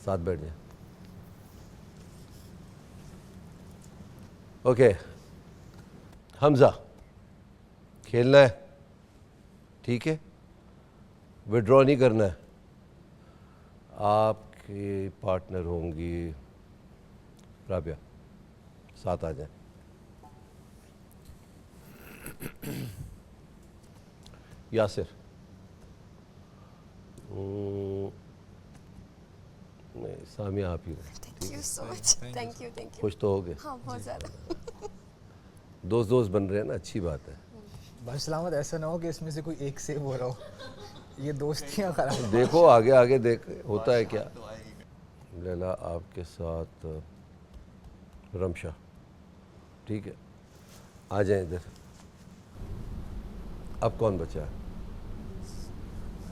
साथ बैठ जाए। ओके हमजा, खेलना है ठीक है, विड्रॉ नहीं करना है। आपके पार्टनर होंगी राबिया, साथ आ जाए। यासिर नहीं, सामिया आप ही रहे। Thank you so much, thank you खुश तो हो गए? हाँ बहुत ज़्यादा। दोस्त दोस्त बन रहे हैं ना, अच्छी बात है। भाई सलामत, ऐसा ना हो कि इसमें से कोई एक सेव हो रहा हो, ये दोस्तियाँ खराब। देखो आगे आगे देख होता है क्या। लैला आपके साथ रमशा ठीक है, आ जाए इधर। अब कौन बचा है?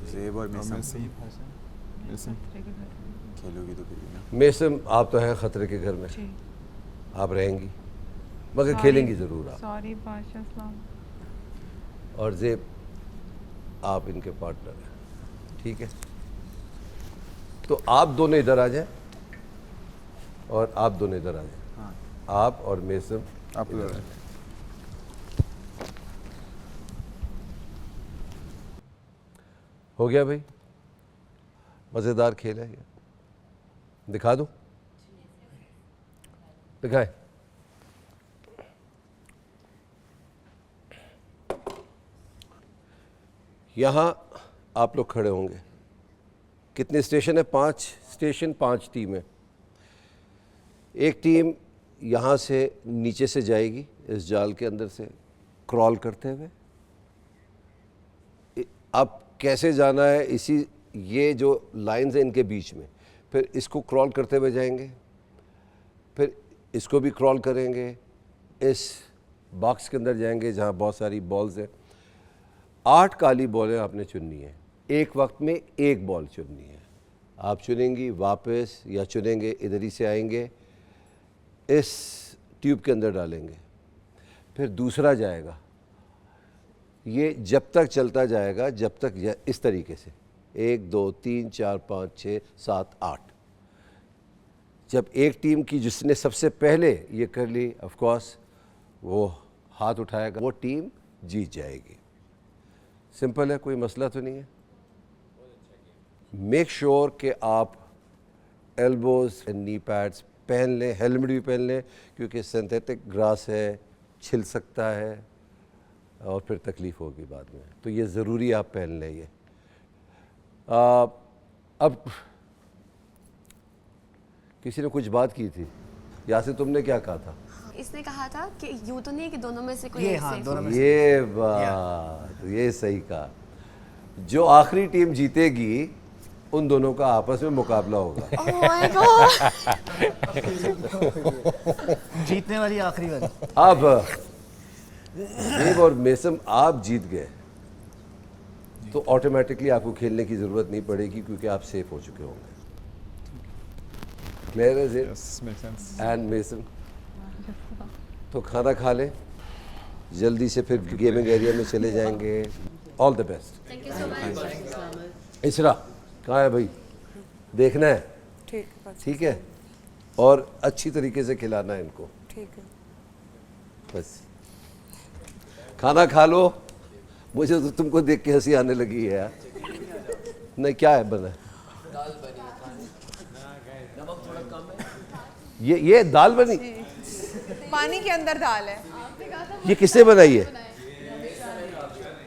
ज़ेब और मेसम खेलोगी तो खेलोगी ना। मेसम आप तो हैं ख़तरे के घर में, आप रहेंगी मगर खेलेंगी ज़रूर आप। सॉरी बादशाह सलाम। और ज़ेब आप इनके पार्टनर हैं, ठीक है? तो आप दोनों इधर आ जाएं और आप दोनों इधर आ जाएं। हाँ। आप और मेसम आप इधर आ जाएं। हो गया भाई, मज़ेदार खेल है ये। दिखा दूं? दिखाए। यहाँ आप लोग खड़े होंगे। कितने स्टेशन है? 5 स्टेशन, 5 टीमें। एक टीम यहाँ से नीचे से जाएगी इस जाल के अंदर से क्रॉल करते हुए। अब कैसे जाना है, इसी ये जो लाइंस हैं इनके बीच में, फिर इसको क्रॉल करते हुए जाएंगे, फिर इसको भी क्रॉल करेंगे, इस बॉक्स के अंदर जाएंगे जहाँ बहुत सारी बॉल्स हैं। 8 काली बॉलें आपने चुननी है, एक वक्त में एक बॉल चुननी है। आप चुनेंगी वापस या चुनेंगे इधर ही से आएंगे, इस ट्यूब के अंदर डालेंगे, फिर दूसरा जाएगा। ये जब तक चलता जाएगा, जब तक इस तरीके से 1 2 3 4 5 6 7 8। जब एक टीम की जिसने सबसे पहले ये कर ली, ऑफ कोर्स वो हाथ उठाएगा, वो टीम जीत जाएगी। सिंपल है, कोई मसला तो नहीं है। मेक श्योर कि आप एल्बोज एंड नी पैड्स पहन लें, हेलमेट भी पहन लें, क्योंकि सिंथेटिक ग्रास है, छिल सकता है और फिर तकलीफ़ होगी बाद में। तो ये ज़रूरी आप पहन लें ये। अब किसी ने कुछ बात की थी, यासिर तुमने क्या कहा था? इसने कहा था कि यूं तो नहीं कि दोनों में से कोई ये एक हाँ, safe दोनों हो। में ये बात, ये सही कहा। जो आखिरी टीम जीतेगी उन दोनों का आपस में मुकाबला होगा। Oh my God! जीतने वाली आखिरी वाली। अब ज़ेब और मेसम आप जीत गए तो ऑटोमेटिकली आपको खेलने की ज़रूरत नहीं पड़ेगी, क्योंकि आप सेफ हो चुके होंगे। क्लियर है ज़ेब एंड मेसम? तो खाना खा लें, जल्दी से फिर गेमिंग एरिया में चले जाएंगे। All the best. Thank you so much. इसरा कहाँ है भाई? देखना है, ठीक है? और अच्छी तरीके से खिलाना है इनको, ठीक है? बस खाना खा लो। मुझे तो तुमको देख के हंसी आने लगी है यार। नहीं, क्या है बना? दाल बनी है, नमक थोड़ा कम है। ये दाल बनी? पानी के अंदर दाल है। ये किसने बनाई है?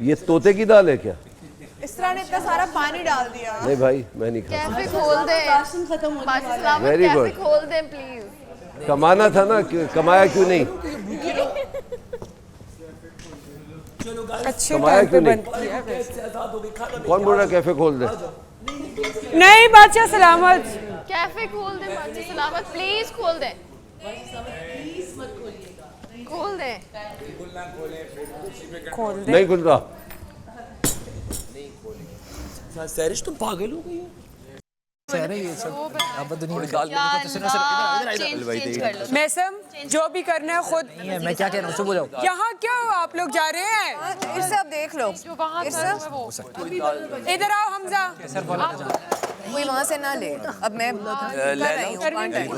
ये तोते की दाल है क्या? इस तरह ने इतना सारा पानी डाल दिया। नहीं भाई, मैं नहीं खाता। कैफे खोल दे। बादशाह सलाम, Very कैफे good. खोल दे प्लीज। कमाना था ना, कमाया क्यों नहीं? अच्छे कमाया टाइम पे क्यों बंद नहीं? किया। कौन बोल रहा है कैफे खोल दे? नहीं बादशाह सलामत। कैफे खोल दे बादशाह सलामत, प्लीज खोल दे। खोल दे। खोल दे। नहीं खुल रहा। सैरिश तुम पागल हो गई हो? ये सब अब दुनिया दाल चेंज कर लो। मैसम जो भी करना है खुद। मैं क्या कह रहा हूँ, उससे बोलो। यहाँ क्यों आप लोग जा रहे हैं? इसे अब देख लो। इधर आओ हमजा। कोई वहाँ से ना ले। अब मैं कर रही हूँ,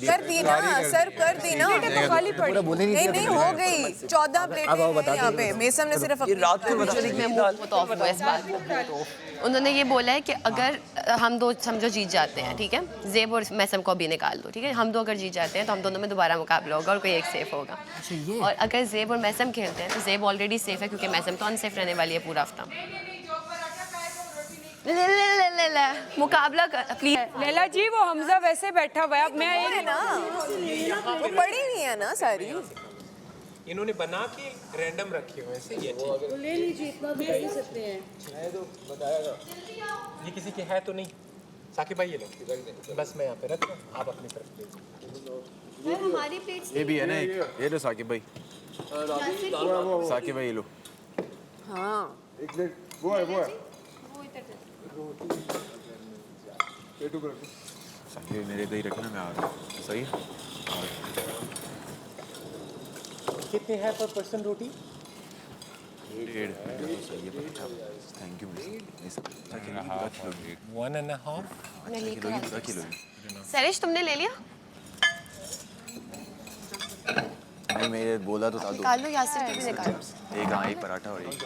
कर दी ना सर, कर दी ना। नहीं नहीं हो गई 14 प्लेटें यहाँ पे। मेसम ने सिर्फ रात को उन्होंने ये बोला है कि अगर हम दो समझो जीत जाते हैं, ठीक है, ज़ेब और मैसम को भी निकाल दो, ठीक है, हम दो अगर जीत जाते हैं तो हम दोनों में दोबारा मुकाबला होगा और कोई एक सेफ होगा। और अगर ज़ेब और मैसम खेलते हैं तो ज़ेब ऑलरेडी सेफ है, क्योंकि मैसम तो अनसेफ रहने वाली है पूरा हफ्ता। ले ले ले ले ले मुकाबला कर प्लीज। लैला जी वो हमजा वैसे बैठा हुआ है, मैं है ना, वो पड़ी नहीं है ना सारी। इन्होंने बना के रैंडम रखे हुए हैं, ये ठीक। ले लीजिए, इतना भी ले सकते हैं। ये किसी के है तो नहीं? साकिब भाई ये लो, बस मैं यहाँ पे रख रहा हूँ, आप अपनी तरफ। हमारी प्लेट्स ये भी है ना एक, ये लो साकिब भाई। साकिब भाई ये लो। हाँ एक प्लेट वो है ये मेरे इधर ही रखना, मैं आ रहा हूँ। सही है? कितने हैं पर पर्सन रोटी? 1.5 सही है। Thank you. 1.5 मैं लेकर पूरा आती किलो हूँ। सरिश तुमने ले लिया? नहीं, मैं बोला तो था। निकाल लो, यासिर के भी निकालो। एक, हाँ, एक पराठा और एक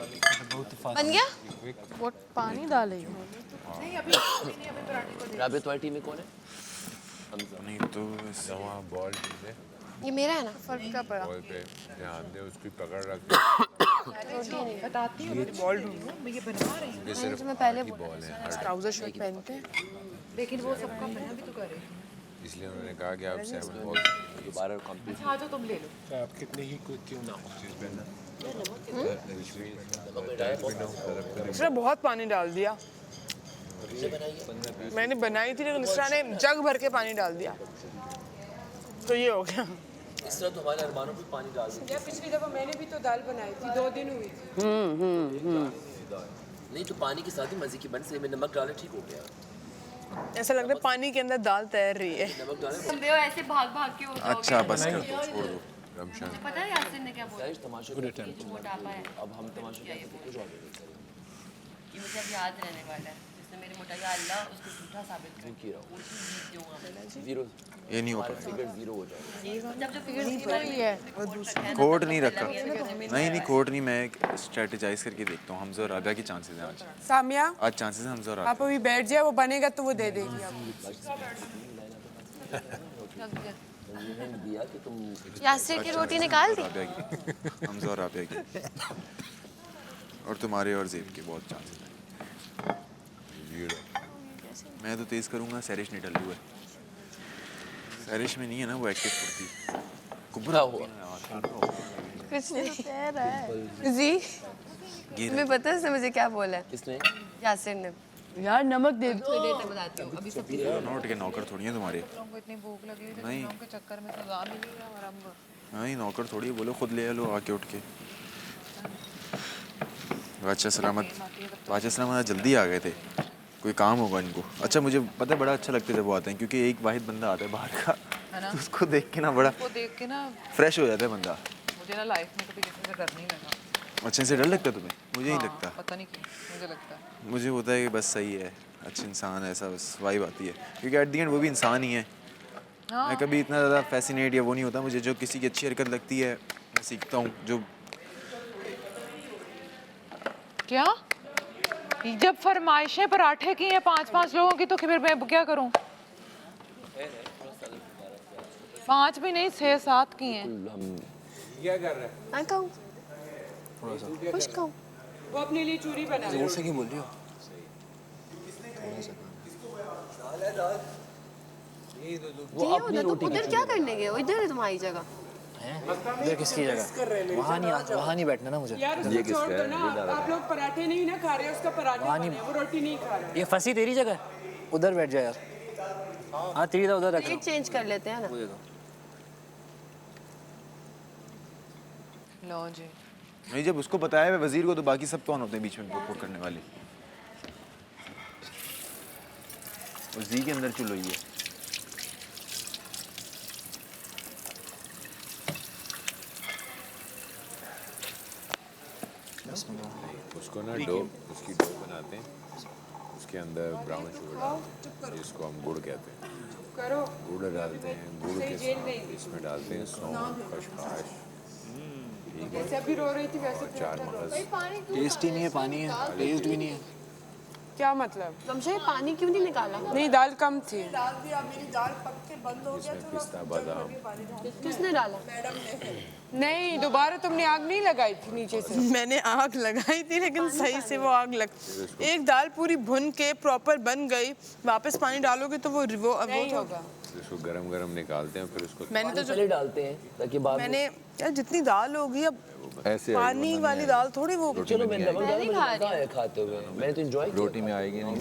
बन गया? वो पानी डाले राबिया तुम्हारी टीम में कौन है? नहीं तो वहाँ बॉल दे, ये मेरा है ना? फर्क क्या पड़ा? बॉल पे ध्यान दे, उसकी पकड़ रख। बताती हूँ बॉल ढूंढो, मैं ये बना रही हूँ। ये सिर्फ मैं पहले बॉल है, ट्राउजर शर्ट पहनते हैं, लेकिन वो सबका मैं भी तो करे। इसलिए उन्होंने कहा कि आप 7 बॉल दोबारा कंप्लीट। अच्छा, आ जाओ तुम ले लो। आप कितने ही क्यों ना हो। इसने बहुत पानी डाल दिया। मैंने बनाई थी लेकिन इसरा ने जग भर के पानी डाल दिया, तो ये हो गया। इस तरह तुम्हारे अरमानों पे पानी डाल दो। यार पिछली दफा मैंने भी तो दाल बनाई थी, 2 दिन हुई थी। नहीं तो पानी के साथ ही मजे की बन से में नमक डाले ठीक हो गया। ऐसा लग रहा है पानी के अंदर दाल तैर रही है। नमक डाले। तुम भी ऐसे भाग भाग के हो जाओगे। अच्छा, बस कर दो, छोड़ दो। रमशान पता है यासिर ने क्या बोला? तमाशा मोटापा है। अब हम तमाशा क्या कुछ और ये मुझे अब याद रहने वाला है। जिसने मेरे मोटा अल्लाह उसको झूठा साबित कर दिया। वो चीज़ जीत जाऊंगा। जीरो ये नहीं होता। फिगर जीरो हो जाएगा। जब जो फिगर जीरो ही है। कोड नहीं रखा। नहीं, कोड नहीं, मैं स्ट्रेटेजाइज करके देखता हूँ। हमजा और राबिया की चांसेस हैं आज। सामिया, आज चांसेस हैं हमजा और आप अभी बैठ जाए, वो बनेगा तो वो दे देगी आपको। दिया कि तुम यासिर की रोटी निकाल दी। हमजा और राबिया की, और तुम्हारे और ज़ेब के बहुत चांसेस हैं। मैं तो तेज करूँगा, सैरिश नहीं डल हुआ है। सैरिश में नहीं है ना वो एक्टिव करती। कुबरा हुआ। कुछ नहीं कह रहा है जी। तुम्हें पता है उसने मुझे क्या बोला है? किसने? यासिर ने। यार नमक दे दो। थोड़ी देर तक बताती हूँ। अभी सब नोट के नौकर थोड़ी है तुम्हारे। को इतनी भूख लगी हुई नहीं। थी, के चक्कर में सजा मिली है और अब नहीं, नौकर थोड़ी है, बोलो खुद ले लो आके उठ के। बादशाह सलामत जल्दी आ गए थे, कोई काम होगा इनको। अच्छा, मुझे पता है बड़ा अच्छा लगता है जब वो आते हैं, क्योंकि एक वाहिद बंदा आता है बाहर का, तो उसको देख के ना बड़ा फ्रेश हो जाता है बंदा। मुझे ना लाइफ में कभी किसी से डर नहीं लगा। अच्छा, से डर लगता है तुम्हें? मुझे नहीं लगता। पता नहीं क्यों मुझे लगता है। मुझे होता है कि बस सही है, अच्छे इंसान है, ऐसा बस वाइब आती है, क्योंकि एट दी एंड वो भी इंसान ही है। मैं कभी इतना ज़्यादा फैसिनेट या वो नहीं होता। मुझे जो किसी की अच्छी हरकत लगती है मैं सीखता हूँ। जो क्या जब फरमाइशें पराठे की हैं 5-5 लोगों की, तो फिर मैं क्या करूं? 5 भी नहीं, 6-7 की हैं। क्या कर रहे हैं? मैं कहूँ खुश कहूँ। वो अपने लिए चूरी बना रही है। से क्यों बोल रही हो? वो अपनी रोटी उधर क्या करने गए हो? इधर है तुम्हारी जगह। इधर किसकी जगह? वहाँ नहीं बैठना ना मुझे। यार उसको छोड़ दो ना, आप लोग पराठे नहीं ना खा रहे, उसका पराठे बने हैं, वो रोटी नहीं खा रहा। ये फंसी तेरी जगह, उधर बैठ जा यार। हाँ तेरी उधर रख। प्लेट चेंज कर लेते हैं ना। लो जी। नहीं, जब उसको बताया है वजीर को, तो बाकी सब कौन होते हैं बीच में बोक करने वाले? उस जी के अंदर चुल रही है। उसको ना उसकी डो बनाते हैं, उसके अंदर ब्राउन शुगर डालते हैं, जिसको हम गुड़ कहते हैं। गुड़ डालते हैं, गुड़ के साथ इसमें डालते हैं सौंफ, खसखस, जैसे अभी रो रही थी वैसे 4 मगज। टेस्ट ही नहीं है, पानी है, टेस्ट भी नहीं है। क्या मतलब? तुमसे पानी क्यों नहीं निकाला? नहीं, दाल कम थी। इसमें पिस्ता, बादाम। किसने डाला? नहीं, दोबारा तुमने आग नहीं लगाई थी नीचे से? मैंने आग लगाई थी लेकिन सही से वो आग लग, एक दाल पूरी भुन के प्रॉपर बन गई, वापस पानी डालोगे तो वो नहीं होगा। इसको गरम निकालते हैं, फिर उसको मैंने तो पहले डालते हैं ताकि बाद में। मैंने यार जितनी दाल होगी अब ऐसे पानी वाली दाल थोड़ी वो। चलो मैं नमक डाल, मुझे मजा आया खाते हुए, मैंने तो एंजॉय किया। रोटी में आएगी नहीं।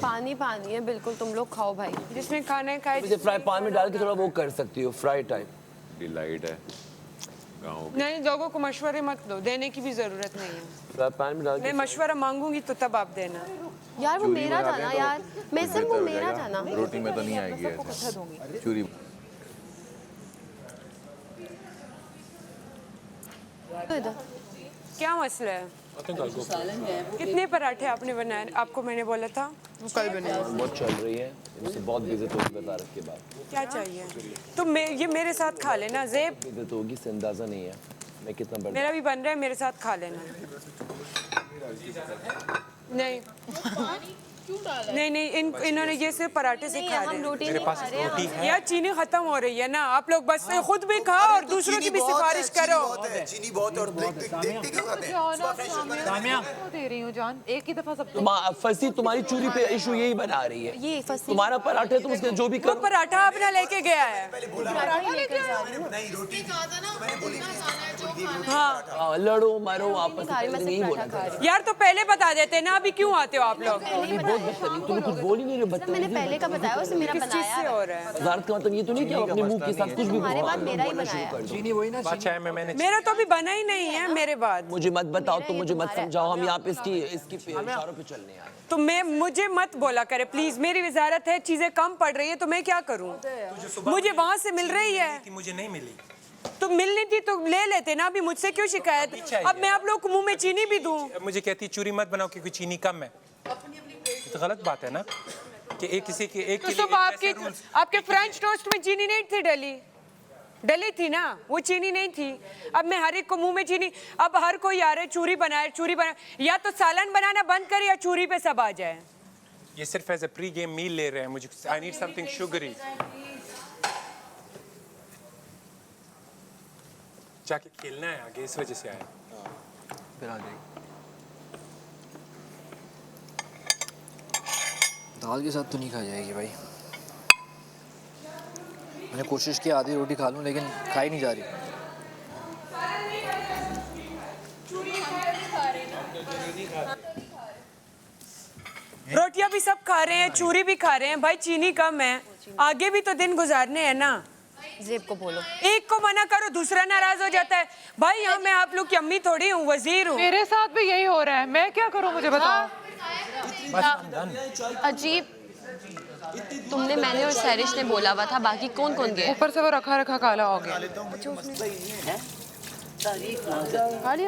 पानी पानी है बिल्कुल, तुम लोग खाओ भाई। जिसमें खाना है खाए। मुझे फ्राई पैन में डाल के थोड़ा वो कर सकती हो, फ्राई टाइप। डिलाइट है। गाँव नहीं, लोगों को मशवरे मत दो, देने की भी जरूरत नहीं है। पानी में डाल मैं मशवरा मांगूंगी तो तब आप देना। यार वो मेरा था ना यार, मैं सब वो मेरा था ना। रोटी में तो नहीं आएगी ऐसे चूरी क्या मसला है? कितने पराठे आपने बनाए? आपको मैंने बोला था कल बनाए। बहुत चल रही है, इनसे बहुत बेइज्जत होगी वजारत के बाद। क्या चाहिए? तुम ये मेरे साथ खा लेना ज़ेब। बेइज्जत होगी से अंदाजा नहीं है मैं कितना बड़ा। मेरा भी बन रहा है, मेरे साथ खा लेना। नहीं नहीं नहीं, इन्होंने ये सिर्फ पराठे से खा रहे हैं। मेरे पास रोटी है। यार चीनी खत्म हो रही है ना, आप लोग बस खुद भी खाओ और दूसरों की भी सिफारिश करो। चीनी बहुत है और देखते क्यों खाते हैं? दे रही हूँ जान, एक ही दफा सब फंसी तुम्हारी चूरी पे इशू यही बना रही है। ये फंसी तुम्हारा पराठे तुम उसने जो भी वो पराठा अपना लेके गया है। हाँ लड़ो मारो आपस में नहीं बोला। यार तो पहले बता देते ना, अभी क्यों आते हो आप लोग? तुम कुछ बोल ही नहीं रहे बच्चे। मैंने पहले का बताया, उसने मेरा किस चीज से हो रहा है? वजारत का मतलब ये तो नहीं कि अपने मुंह के साथ कुछ भी हमारे बाद मेरा ही बनाया। चीनी वही ना मेरा तो अभी बना ही नहीं है मेरे बाद। मुझे मत बताओ, तुम मुझे मत समझाओ, हम यहाँ पे इसकी इशारों पे चलने आए। तो मुझे मत बोला करे प्लीज, मेरी वजारत है, चीजें कम पड़ रही है तो मैं क्या करूं? मुझे वहाँ से मिल रही है, मुझे नहीं मिली। तो मिलनी थी तो ले लेते ना, अभी मुझसे क्यों शिकायत? अब मैं आप लोग को मुंह में चीनी भी दूं? मुझे कहती चूरी मत बनाओ क्योंकि चीनी कम है। तो गलत बात है ना कि एक किसी के एक तो सुबह आपके फ्रेंच टोस्ट में चीनी नहीं थी डली थी ना, वो चीनी नहीं थी। अब मैं हर एक को मुंह में चीनी, अब हर कोई आ रहा है चूरी बनाए, या तो सालन बनाना बंद करे या चूरी पे सब आ जाए। ये सिर्फ एज ए प्री गेम मील ले रहे हैं, मुझे आई नीड समथिंग शुगरी। जाके खेलना है आगे, इस वजह से आया। फिर आ जाएगी दाल के साथ तो नहीं खा जाएगी भाई। मैंने कोशिश की आधी रोटी खा लूं लेकिन खाई नहीं जा रही। रोटियां भी सब खा रहे हैं, चूरी भी खा रहे हैं, भाई चीनी कम है, आगे भी तो दिन गुजारने हैं ना। ज़ेब को बोलो, एक को मना करो दूसरा नाराज हो जाता है। भाई यहाँ मैं आप लोग की अम्मी थोड़ी हूँ, वजीर हूँ। मेरे साथ भी यही हो रहा है, मैं क्या करूँ मुझे बताओ। अजीब, तुमने, मैंने और सैरिश ने बोला हुआ था, बाकी कौन कौन गया? ऊपर से वो रखा रखा काला हो गया। अरे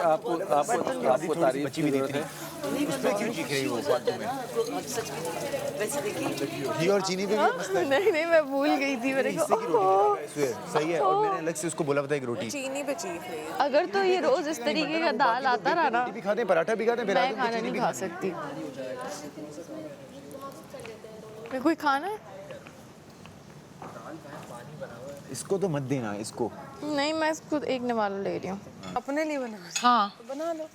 आपको तारीफ की जरूरत है। घी और चीनी पे भी मस्त है। नहीं मैं भूल गई थी, मेरे को सही है। और मैंने अलग से उसको बोला था एक रोटी चीनी पे चीख रही है। अगर तो ये रोज इस तरीके का दाल आता रहा ना, भी खाते हैं, पराठा भी खाते हैं, मैं खाना नहीं खा सकती। मैं कोई खाना है? इसको तो मत देना इसको। नहीं मैं इसको एक निवाला ले रही हूँ, अपने लिए बना। हाँ तो बना लो।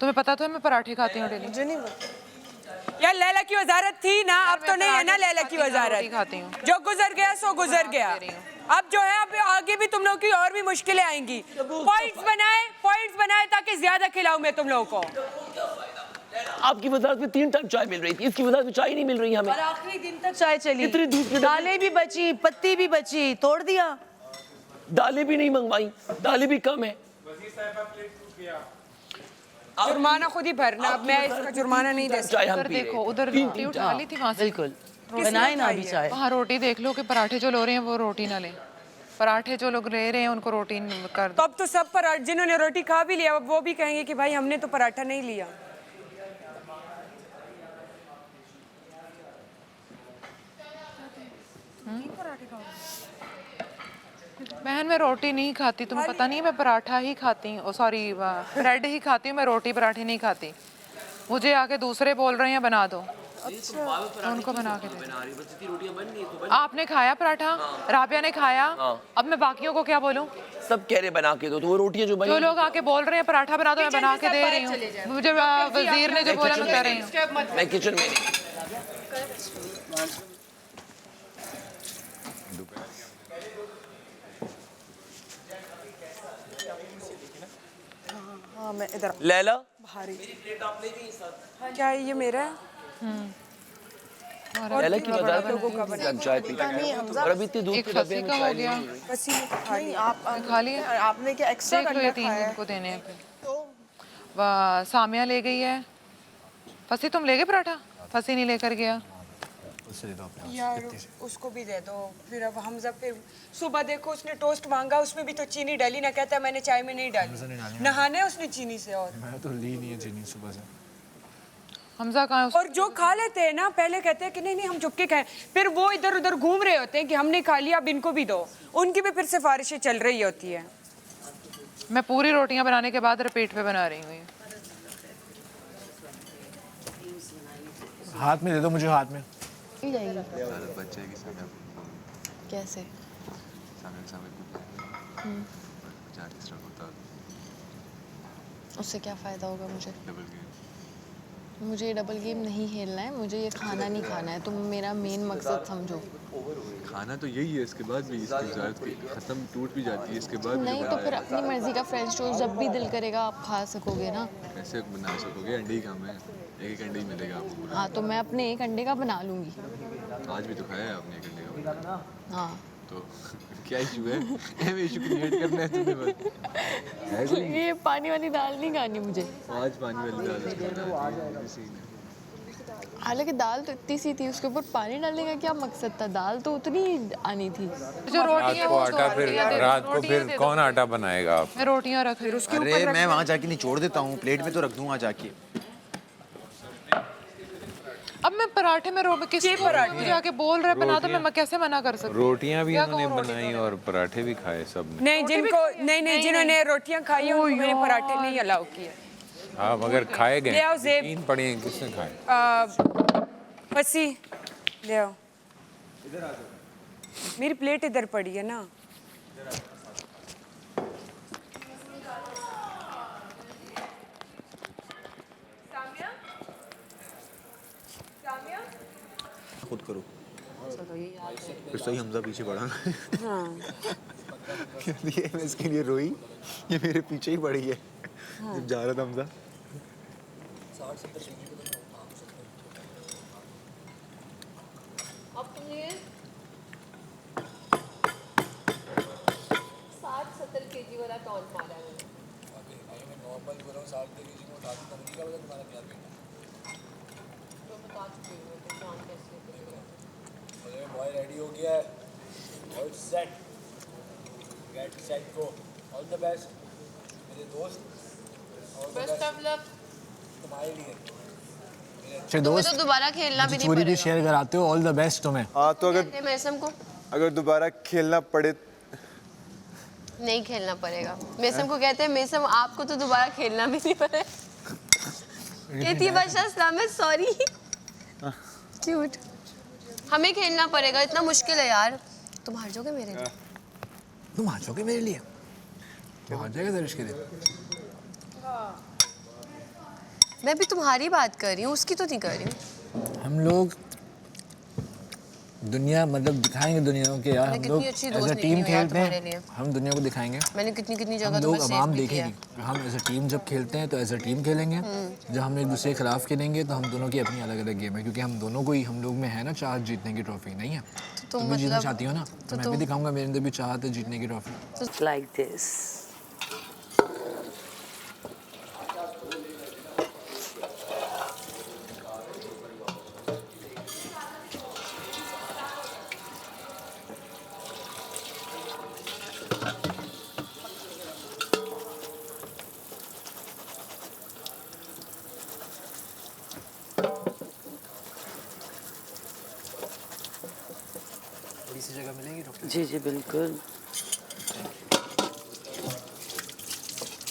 तुम्हें पता तो है मैं पराठे खाती हूँ डेली। मुझे नहीं पता। यार लैला की वजारत थी ना, अब तो नहीं है ना लैला की वजारत। खाती हूँ, जो गुजर गया सो गुजर गया। अब जो है अब आगे भी तुम लोग की और भी मुश्किलें आएंगी। पॉइंट्स बनाए ताकि ज्यादा खिलाऊं मैं तुम लोगों को। आपकी वजारत में 3 टाइम चाय मिल रही थी, इसकी वजारत में चाय नहीं मिल रही हमें। और आखिरी दिन तक चाय चली, इतनी धूप में दालें भी बची, पत्ती भी बची, तोड़ दिया। दालें भी नहीं मंगवाई, दालें भी कम है। जुर्माना खुद ही भरना, अब मैं इसका जुर्माना नहीं दे सकती। उधर देखो, उधर रोटी उठा ली थी वहाँ से। बिल्कुल बनाए ना अभी चाय। वहाँ रोटी देख लो कि पराठे जो लो रहे हैं वो रोटी ना लें, पराठे जो लोग ले रहे हैं उनको रोटी कर तो अब तो सब पराठे, जिन्होंने रोटी खा भी लिया वो भी कहेंगे कि भाई हमने तो पराठा नहीं लिया। बहन मैं रोटी नहीं खाती, तुम्हें पता नहीं मैं पराठा ही खाती हूँ, सॉरी ब्रेड ही खाती हूँ, मैं रोटी पराठे नहीं खाती। मुझे आके दूसरे बोल रहे हैं बना दो, तो उनको बना के दे। आपने खाया पराठा, राबिया ने खाया, अब मैं बाकियों को क्या बोलूं? सब कह रहे बना के दो, तो वो रोटियां जो बनी, जो लोग आके बोल रहे हैं पराठा बना दो, मैं बना के दे रही हूँ। मुझे वजीर ने जो बोला मैं कर रही हूँ। मैं किचन में नहीं। हाँ मैं इधर लैला भारी क्या है ये मेरा है? लैला की बाजार में चाय पी और अभी इतनी दूध एक के डब्बे फंसी में का चाय हो गया नहीं आप खा लिया आपने क्या एक्स्ट्रा देख लो ये 3 दिन को देने हैं वाह सामिया ले गई है फंसी तुम ले गए पराठा फंसी नहीं लेकर गया यार उसको भी दे दो फिर अब हमजा फिर सुबह देखो उसने टोस्ट मांगा उसमें भी तो चीनी डाली ना कहता मैंने चाय में नहीं डाली नहाने उसने चीनी से और मैं तो ली नहीं है चीनी सुबह से हमजा कहाँ है और जो खा लेते हैं ना पहले कहते हैं कि नहीं नहीं हम चुपके खाएं फिर वो इधर उधर घूम रहे होते हैं कि हमने खा लिया अब इनको भी दो उनकी भी फिर सिफारिशें चल रही होती है मैं पूरी रोटियां बनाने के बाद रिपीट पे बना रही हूँ ये हाथ में दे दो मुझे हाथ में बच्चे की कैसे उससे क्या फ़ायदा होगा मुझे ये डबल गेम नहीं खेलना है मुझे ये खाना नहीं खाना है तुम मेरा मेन मकसद समझो खाना तो यही है इसके बाद भी इसकी वजारत की खत्म टूट भी जाती है इसके बाद नहीं तो फिर अपनी मर्जी का फ्रेंच टोस्ट जब भी दिल करेगा आप खा सकोगे ना कैसे बना सकोगे अंडे ही काम है एक अंडे ही मिलेगा आपको हाँ तो मैं अपने एक अंडे का बना लूँगी आज भी तो खाया है आपने एक अंडे का हाँ तो क्या इशू है हमें इशू क्रिएट करना है तुम्हें बस ये पानी वाली दाल नहीं खानी मुझे आज पानी वाली दाल हालांकि दाल तो इतनी सी थी उसके ऊपर पानी डालने का क्या मकसद था दाल तो उतनी आनी थी जो रोटियां वो आटा फिर रात को फिर कौन आटा बनाएगा आप मैं रोटियां रख रही हूँ अरे मैं वहाँ जाके निचोड़ देता हूँ प्लेट में तो रख दूँ वहाँ जाके अब मैं पराठे में किसी पराठे जाके बोल रहे बना तो मैं कैसे मना कर सकती रोटियां भी उन्होंने बनाई और पराठे भी खाए सब नहीं जिनको नहीं जिन्होंने रोटियां खाई है उनको मैंने पराठे नहीं अलाउ किए हाँ मगर खाए ले आओ गए ज़ेब। 3 पड़े हैं किसने खाए फंसी ले आओ मेरी प्लेट इधर पड़ी है ना खुद करो फिर सही हमजा पीछे पड़ा ये मैं इसके लिए रोई ये मेरे पीछे ही पड़ी है जब जा रहा था हमजा अब तुमने 60-70 kg वाला टॉन्ट मारा है मैंने नॉर्मल बोला 60 kg में उठा दूंगा नहीं क्या तुम्हारा क्या तो बता चुकी हूँ तो टॉन्ट कैसे अरे बॉय रेडी हो गया है all set get set go all the best मेरे दोस्त बेस्ट ऑफ लक तुम्हारे लिए तुम्हें तो दोबारा खेलना भी नहीं चोरी भी पड़ेगा शेयर कराते हो ऑल द बेस्ट तुम्हें हाँ तो कहते मैसम को अगर दोबारा खेलना पड़े नहीं खेलना पड़ेगा मैसम को कहते हैं मैसम आपको तो दोबारा खेलना भी नहीं पड़ेगा कहती है बादशाह सलामत सॉरी क्यूट हमें खेलना पड़ेगा इतना मुश्किल है यार तुम हार जाओगे मेरे लिए तुम हार जाओगे मेरे लिए क्या हार जाएगा दरिश के लिए मैं भी तुम्हारी बात कर रही हूँ उसकी तो नहीं कर रही हूँ हम लोग दुनिया मतलब दिखाएंगे दुनिया को कि यार हम कितनी लोग अच्छी एज दोस्त अ निकली टीम हो यार खेलते तुम्हारे हैं लिए। हम दुनिया को दिखाएंगे मैंने कितनी कितनी हम जगह लोग तुम्हें आवाम सेव भी किया देखेगी हम एज अ टीम जब खेलते हैं तो एज अ टीम खेलेंगे जब हम एक दूसरे के खिलाफ खेलेंगे तो हम दोनों की अपनी अलग अलग गेम है क्योंकि हम दोनों को ही हम लोग में है ना चाहत जीतने की ट्रॉफी नहीं है तुम भी जीतना मतलब- चाहती हो ना तो मैं भी दिखाऊंगा मेरे अंदर भी चाहत है जीतने की ट्रॉफी लाइक दिस थोड़ी सी जगह मिलेगी डॉक्टर जी जी बिल्कुल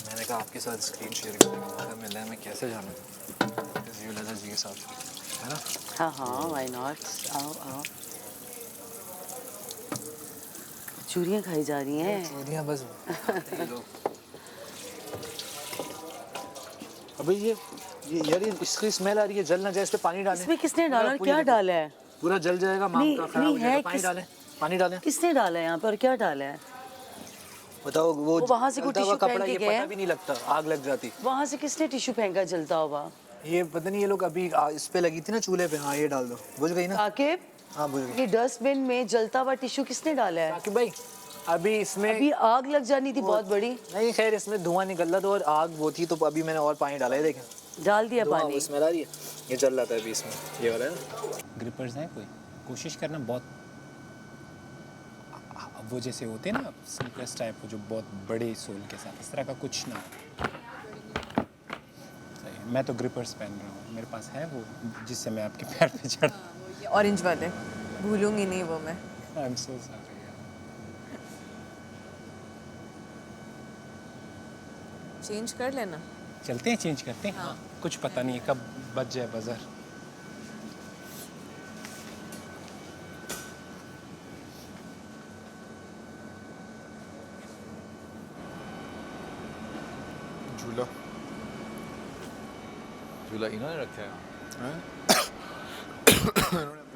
मैंने कहा आपके साथ स्क्रीन शेयर करने का मौका मिला है मैं कैसे जानूँ यू लगा जी के साथ है ना हाँ हाँ व्हाई नॉट आओ आओ चूरियाँ खाई जा रही हैं चूरियाँ बस अबे ये यार ये इसकी स्मेल आ रही है जल ना जाए इस पे पानी डालें इसमें किसने डाला और क्या डाला है पूरा जल जाएगा माम नहीं का खराब नहीं हो जाएगा है पानी डालें पानी डालें किसने डाला है यहाँ पर क्या डाला है बताओ वो वहाँ से कोई जलता हुआ टिश्यू कपड़ा पहन ये के पता गया भी नहीं लगता आग लग जाती वहाँ से किसने टिश्यू फेंका जलता हुआ ये पता नहीं ये लोग अभी इस पे लगी थी ना चूल्हे पे, हाँ ये डाल दो, बुझ गई ना? आकिब, हाँ बुझ गई। ये डस्टबिन में जलता हुआ टिश्यू किसने डाला है? आकिब भाई अभी इसमें अभी आग लग जानी थी बहुत बड़ी। नहीं खैर इसमें धुआं निकल रहा था और आग वो थी, तो अभी मैंने और पानी डाला है, देखें डाल दिया पानी। इसमें आ रही है, ये चल रहा था अभी इसमें, ये वाला है ना। ग्रिपर्स हैं कोई, कोशिश करना बहुत, वो जैसे होते हैं ना स्नीकर्स टाइप, वो जो बहुत बड़े सोल के साथ, इस तरह का कुछ ना। सही, मैं तो ग्रिपर्स पहन रहा हूँ, मेरे पास है वो जिससे मैं आपके पैर पे चढ़। ऑरेंज वाले भूलूंगी नहीं वो मैं। I am so sorry. Change कर लेना। चलते हैं, चेंज करते हैं। हाँ। कुछ पता नहीं है कब बज जाए बजर। झूला झूला इन्होंने रखा है। हैं? इन्होंने